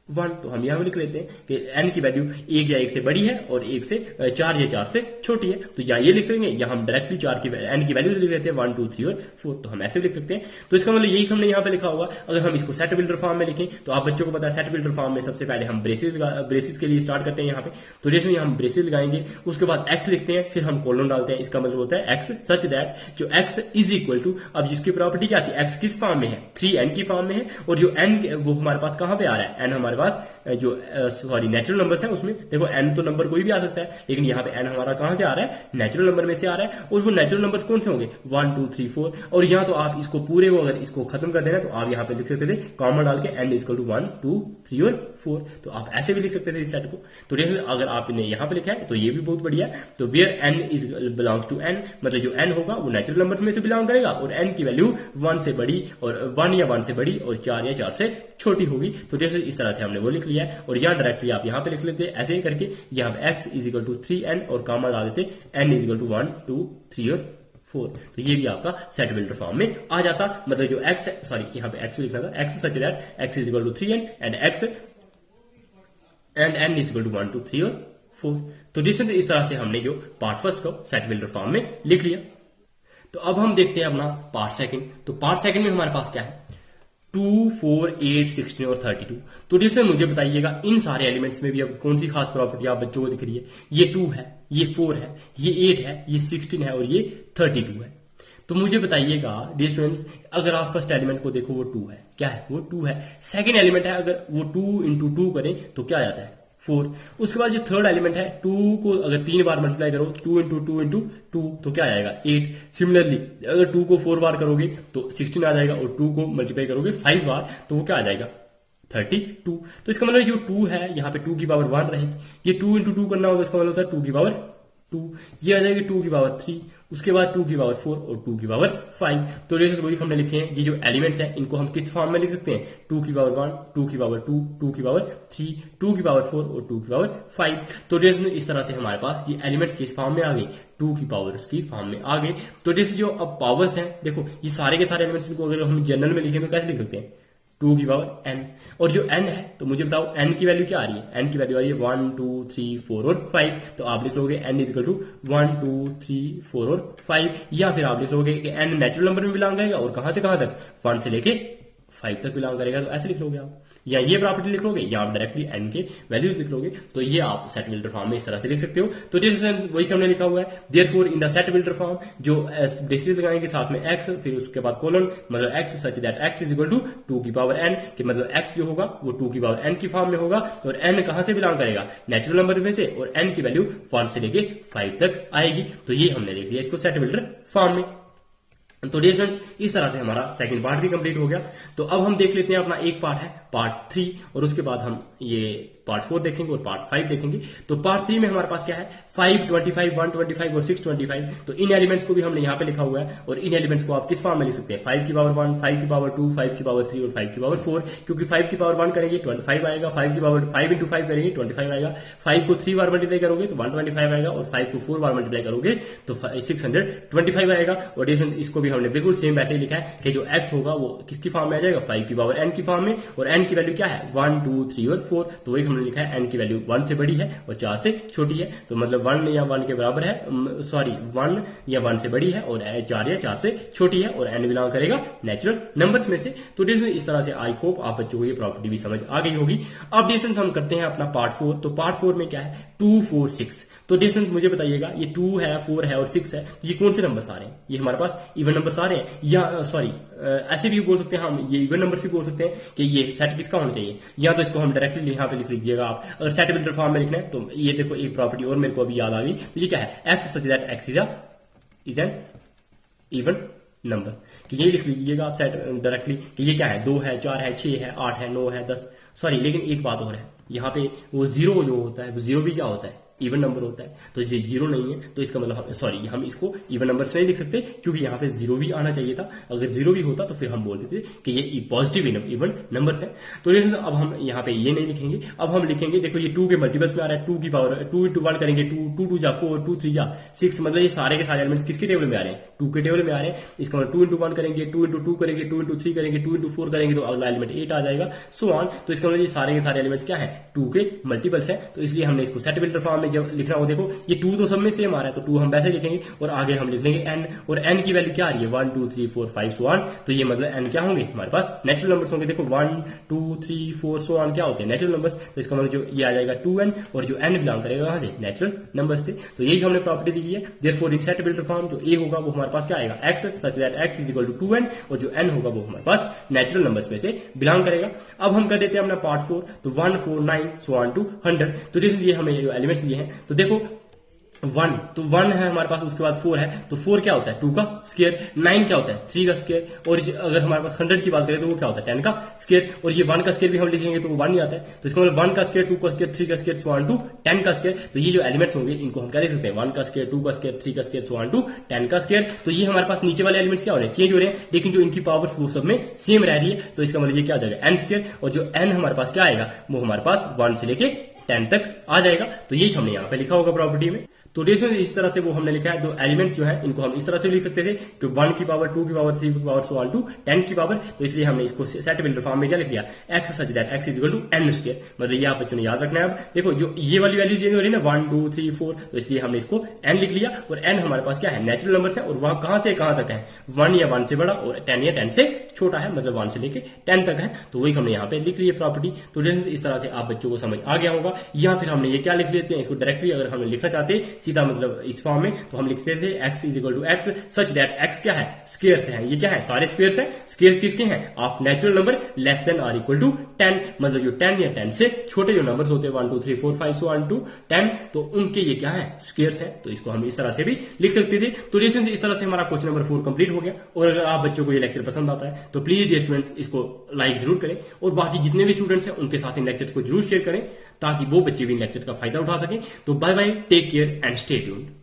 1। तो हम यहां लिख लेते हैं कि n की वैल्यू 1 या 1 से बड़ी है और 1 से 4 या 4 से छोटी है। तो यहाँ ये लिख लेंगे, या हम डायरेक्टली 4 की n की वैल्यू लिख लेते हैं 1 2 3 और 4, तो हम ऐसे लिख सकते हैं। तो इसका मतलब यही हमने यहाँ पे लिखा होगा। अगर हम इसको सेट बिल्डर फॉर्म में लिखें तो आप बच्चों को पता है सेट बिल्डर फॉर्म में सबसे पहले हम ब्रेसेस के लिए स्टार्ट करते हैं यहाँ पे। तो जैसे हम ब्रेसेस लगाएंगे, उसके बाद x लिखते हैं, फिर हम कोलन डालते हैं। इसका मतलब होता है x सच दैट जो x इज इक्वल टू, अब जिसकी प्रॉपर्टी क्या थी, x किस फॉर्म में है, 3n की फॉर्म में है, और जो n वो हमारे पास कहां पे आ रहा है, n हमारे पास जो सॉरी नेचुरल नंबर्स है उसमें देखो n तो नंबर कोई भी आ सकता है, लेकिन यहाँ पे n हमारा कहां से आ रहा है, नेचुरल नंबर में से आ रहा है। और वो नेचुरल नंबर्स कौन से होंगे, 1 2 3 4। और यहाँ तो आप इसको पूरे को अगर इसको खत्म कर देना तो आप यहाँ पे लिख सकते थे कॉमन डाल के n इक्वल टू 1 2 3 और 4। तो आप ऐसे भी लिख सकते थे इस सेट को। तो जैसे अगर आपने यहाँ पे लिखा है तो ये भी बहुत बढ़िया है। तो where n is belongs to n, मतलब जो n होगा वो नेचुरल नंबर्स में से बिलोंग करेगा और n की वैल्यू 1 से बड़ी और 1 या 1 से बड़ी और 4 या 4 से छोटी होगी। तो जैसे इस तरह से हमने वो लिख लिया है। और यहाँ डायरेक्टली आप यहाँ पे लिख लेते ऐसे ही करके, यहाँ पे x is equal to 3n और कामा डाल देते n इज इक्वल टू 1 2 3 और 4। तो ये भी आपका सेट बिल्डर फॉर्म में आ जाता। मतलब जो x है, सॉरी यहाँ पे x भी लिखना था, x such that x is equal to 3n and n is equal to 1 2 3 और 4। तो इस तरह से हमने जो पार्ट फर्स्ट को सेट बिल्डर फॉर्म में लिख लिया। तो अब हम देखते हैं अपना पार्ट सेकंड। तो पार्ट सेकंड में हमारे पास क्या है, 2 4 8 16 और 32। तो जिससे मुझे बताइएगा इन सारे एलिमेंट्स में भी अब कौन सी खास प्रॉपर्टी आप बच्चों को दिख रही है। ये 2 है, ये 4 है, ये 8 है, ये 16 है और ये 32 है। तो मुझे बताइएगा डियर स्टूडेंट्स, अगर आप फर्स्ट एलिमेंट को देखो वो 2 है, क्या है वो 2 है। सेकंड एलिमेंट है, अगर वो 2 इंटू 2 करें तो क्या आ जाता है 4। उसके बाद जो थर्ड एलिमेंट है 2 को अगर 3 बार मल्टीप्लाई करो 2 इंटू 2 इंटू 2 तो क्या आएगा 8। सिमिलरली अगर 2 को 4 बार करोगे तो 16 आ जाएगा और 2 को मल्टीप्लाई करोगे 5 बार तो वो क्या आ जाएगा 32। तो इसका मतलब जो 2 है यहाँ पे 2 की पावर 1 रहेगी। ये 2 इंटू 2 करना होगा, इसका मतलब होता है 2 की पावर 2। ये आ जाएगी 2 की पावर 3, उसके बाद 2 की पावर 4 और 2 की पावर 5। तो जैसे वही हमने लिखे हैं, ये जो एलिमेंट्स हैं इनको हम किस फॉर्म में लिख सकते हैं, 2 की पावर 1 2 की पावर 2 2 की पावर 3 2 की पावर 4 और 2 की पावर 5। तो जैसे इस तरह से हमारे पास ये एलिमेंट्स किस फॉर्म में आ गए, 2 की पावर्स की फॉर्म में आ गए। तो जैसे जो अब पावर्स हैं, देखो ये सारे के सारे एलिमेंट्स को अगर हम जनरल में लिखें तो कैसे लिख सकते हैं, 2 की पावर n। और जो n है तो मुझे बताओ n की वैल्यू क्या आ रही है, n की वैल्यू आ रही है 1 2 3 4 और 5। तो आप लिख लोगे n इज इक्वल टू 1 2 3 4 और 5। या फिर आप लिख लोगे कि n नेचुरल नंबर में बिलोंग करेगा और कहां से कहां तक, 1 से लेके 5 तक बिलोंग करेगा। तो ऐसे लिख लोगे आप, या ये प्रॉपर्टी लिख लोगे या आप डायरेक्टली n के वैल्यूज लिख लोगे। तो ये आप सेट बिल्डर फॉर्म में इस तरह से लिख सकते हो। तो जैसे वही हमने लिखा हुआ है, therefore in the set builder form जो ब्रेसेस लगाएंगे साथ में x, फिर उसके बाद कोलन, मतलब x such that x is equal to 2 की पावर n, कि मतलब x जो होगा वो 2 की पावर n की फॉर्म में होगा। और n कहां से बिलोंग करेगा, नेचुरल नंबर में से, और n की वैल्यू 1 से लेके 5 तक आएगी। तो ये हमने लिख लिया इसको सेट बिल्डर फॉर्म में। तो डियर फ्रेंड्स, इस तरह से हमारा सेकंड पार्ट भी कंप्लीट हो गया। तो अब हम देख लेते हैं अपना एक पार्ट है पार्ट 3, और उसके बाद हम ये पार्ट 4 देखेंगे और पार्ट 5 देखेंगे। तो पार्ट 3 में हमारे पास क्या है, 5 25 125 और 625। तो इन एलिमेंट्स को भी हमने यहाँ पे लिखा हुआ है, और इन एलिमेंट्स को आप किस फॉर्म में लिख सकते हैं, 5 की पावर 1 5 की पावर 2 5 की पावर 3 और 5 की पावर 4। क्योंकि 5 की पावर 1 करेंगे 25 आएगा, 5 की पावर 5 इंटू 5 करेंगे 25 आएगा, 5 को 3 बार मल्टीप्लाई करोगे तो 125 आएगा, और 5 को 4 बार मल्टीप्लाई करोगे तो 625 आएगा। और इसको भी हमने बिल्कुल सेम वैसे ही लिखा है कि जो x होगा वो किसकी फॉर्म में आ जाएगा, 5 की पावर n की फॉर्म में, और n की वैल्यू क्या है 1 2 3 और 4। तो वही हमने लिखा है n की वैल्यू 1 से बड़ी है और 4 से छोटी है। तो मतलब 1 या 1 के बराबर है, सॉरी 1 या 1 से बड़ी है, और 4 या 4 से छोटी है, और n बिलोंग करेगा नेचुरल नंबर्स में से। तो इस तरह से आई होप आप बच्चों को ये प्रॉपर्टी भी समझ आ गई होगी। अब डिस्टेंस हम करते हैं अपना पार्ट 4। तो पार्ट 4 में क्या है, 2 4 6। तो डिस्टेंस मुझे बताइएगा, ये 2 है 4 है और 6 है, ये कौन से नंबर्स आ रहे हैं, ये हमारे पास इवन नंबर्स आ रहे हैं, या सॉरी ऐसे भी बोल सकते हैं हम, ये इवन नंबर्स भी बोल सकते हैं कि ये सेट किसका होना चाहिए। या तो इसको हम डायरेक्टली यहाँ पे लिख लीजिएगा आप, अगर सेट बिल्डर फॉर्म में लिखना है तो ये देखो एक प्रॉपर्टी और मेरे को अभी याद आ गई। तो ये क्या है, x such that x is N even number, कि ये लिख लीजिएगा आप सेट डायरेक्टली कि ये क्या है, 2 है 4 है 6 है 8 है 9 है 10। सॉरी लेकिन एक बात और है, यहाँ पे वो जीरो जो होता है वो जीरो भी क्या होता है, इवन नंबर होता है। तो ये जीरो नहीं है तो इसका मतलब सॉरी हम इसको इवन नंबर से नहीं लिख सकते, क्योंकि यहाँ पे जीरो भी आना चाहिए था। अगर जीरो भी होता तो फिर हम बोलते थे कि ये पॉजिटिव इवन नंबर्स है। तो अब हम यहाँ पे ये नहीं लिखेंगे, अब हम लिखेंगे, देखो ये 2 के मल्टीपल्स में आ रहा है, 2 की पावर 2 इंटू 1 करेंगे 2 2 2 जा 4 2 3 जा 6, मतलब ये सारे के सारे एलिमेंट्स किसके टेबल में आ रहे हैं, 2 के टेबल में आ रहे हैं। इसका मतलब 2 इंटू 1 करेंगे 2 इंटू 2 करेंगे 2 इंटू 3 करेंगे 2 इंटू 4 करेंगे तो अगला एलिमेंट 8 आ जाएगा, सो ऑन। तो इसका मतलब ये सारे के सारे एलिमेंट्स क्या है, 2 के मल्टीपल्स है। तो इसलिए हमने इसको सेट बिल्डर फॉर्म में हमें जब लिखना हो, देखो ये 2 तो सब में सेम आ रहा है, तो 2 हम वैसे लिखेंगे और आगे हम लिख लेंगे n, और n की वैल्यू क्या आ रही है 1 2 3 4 5 सो ऑन, तो ये मतलब n क्या होंगे हमारे पास नेचुरल नंबर्स होंगे। देखो 1 2 3 4 सो ऑन क्या होते हैं नेचुरल नंबर्स, तो इसका मतलब जो ये आ जाएगा 2n, और जो n बिलोंग करेगा कहां से नेचुरल नंबर्स से। तो यही हमने प्रॉपर्टी दी है। Therefore in set builder form जो a होगा वो हमारे पास क्या आएगा x, such that x is equal to 2n, और जो n होगा वो हमारे पास नेचुरल नंबर्स में से बिलोंग करेगा। अब हम कर देते हैं अपना पार्ट 4, तो 1 4 9 सो ऑन टू 100। तो जैसे ये हमें जो एलिमेंट्स दिए हैं, तो देखो 1, तो 1 है हमारे पास, उसके बाद 4 है, तो 4 क्या होता है 2 का स्क्वायर, 9 क्या होता है 3 का स्क्वायर, और अगर हमारे पास 100 की बात करें तो वो क्या होता है 10 का स्क्वायर, और ये 1 का स्क्वायर भी हम लिखेंगे तो वो 1 ही आता है। तो इसका मतलब 1 का स्क्वायर 2 का स्क्वायर 3 का स्क्वायर सो ऑन टू 10 का स्क्वायर। तो ये जो एलिमेंट्स होंगे इनको हम क्या लिख सकते हैं 1 का स्क्वायर 2 का स्क्वायर 3 का स्क्वायर सो ऑन टू 10 का स्क्वायर। तो ये हमारे पास नीचे वाले एलिमेंट्स क्या हो रहे हैं चेंज हो रहे हैं, लेकिन जो इनकी पावर्स वो सब में सेम रह रही है। तो इसका मतलब ये क्या आ जाएगा n स्क्वायर, और जो n हमारे पास क्या आएगा वो हमारे पास 1 से लेके 10 तक आ जाएगा। तो यही हमने यहाँ पे लिखा होगा प्रॉपर्टी में। तो रेशियो इस तरह से वो हमने लिखा है, जो एलिमेंट्स जो है इनको हम इस तरह से लिख सकते थे कि 1 की पावर 2 की पावर 3 की पावर सो ऑन टू 10 की पावर। तो इसलिए हमने इसको सेट बिल्डर फॉर्म में क्या लिख दिया x such that x is equal to n square. मतलब ये आप बच्चों ने याद रखना है। अब देखो जो ये वाली वैल्यू चेंज हो रही है ना 1 2 3 4, तो इसलिए हमने इसको n लिख लिया, और n हमारे पास क्या है नेचुरल नंबर्स है, और वहां कहां से कहां तक है 1 या 1 से बड़ा, और 10 या 10 से छोटा है, मतलब 1 से लेके 10 तक है। तो वही हमने यहाँ पे लिख लिया प्रॉपर्टी। तो इस तरह से आप बच्चों को समझ आ गया होगा। या फिर हमने ये क्या लिख लेते हैं इसको डायरेक्टली, अगर हमने लिखना चाहते सीधा मतलब इस फॉर्म में, तो हम लिखते थे x is equal to x such that x क्या है स्क्वायर्स है। ये क्या है सारे स्क्वायर्स हैं। स्क्वायर्स किसके हैं of natural number less than or equal to 10, मतलब जो 10 या 10 से छोटे जो नंबर्स होते हैं 1 2 3 4 5 सो ऑन टू 10, तो उनके ये क्या है स्क्वायर्स है। तो इसको हम इस तरह से भी लिख सकते थे। तो रिलेशन इस तरह से हमारा क्वेश्चन नंबर 4 कंप्लीट हो गया। और अगर आप बच्चों को ये लेक्चर पसंद आता है तो प्लीज ये स्टूडेंट्स इसको लाइक जरूर करें, और बाकी जितने भी स्टूडेंट्स हैं उनके साथ इन लेक्चर्स को जरूर शेयर करें, ताकि वो बच्चे भी इन लेक्चर्स का फायदा उठा सकें। तो bye bye, take care and stay tuned.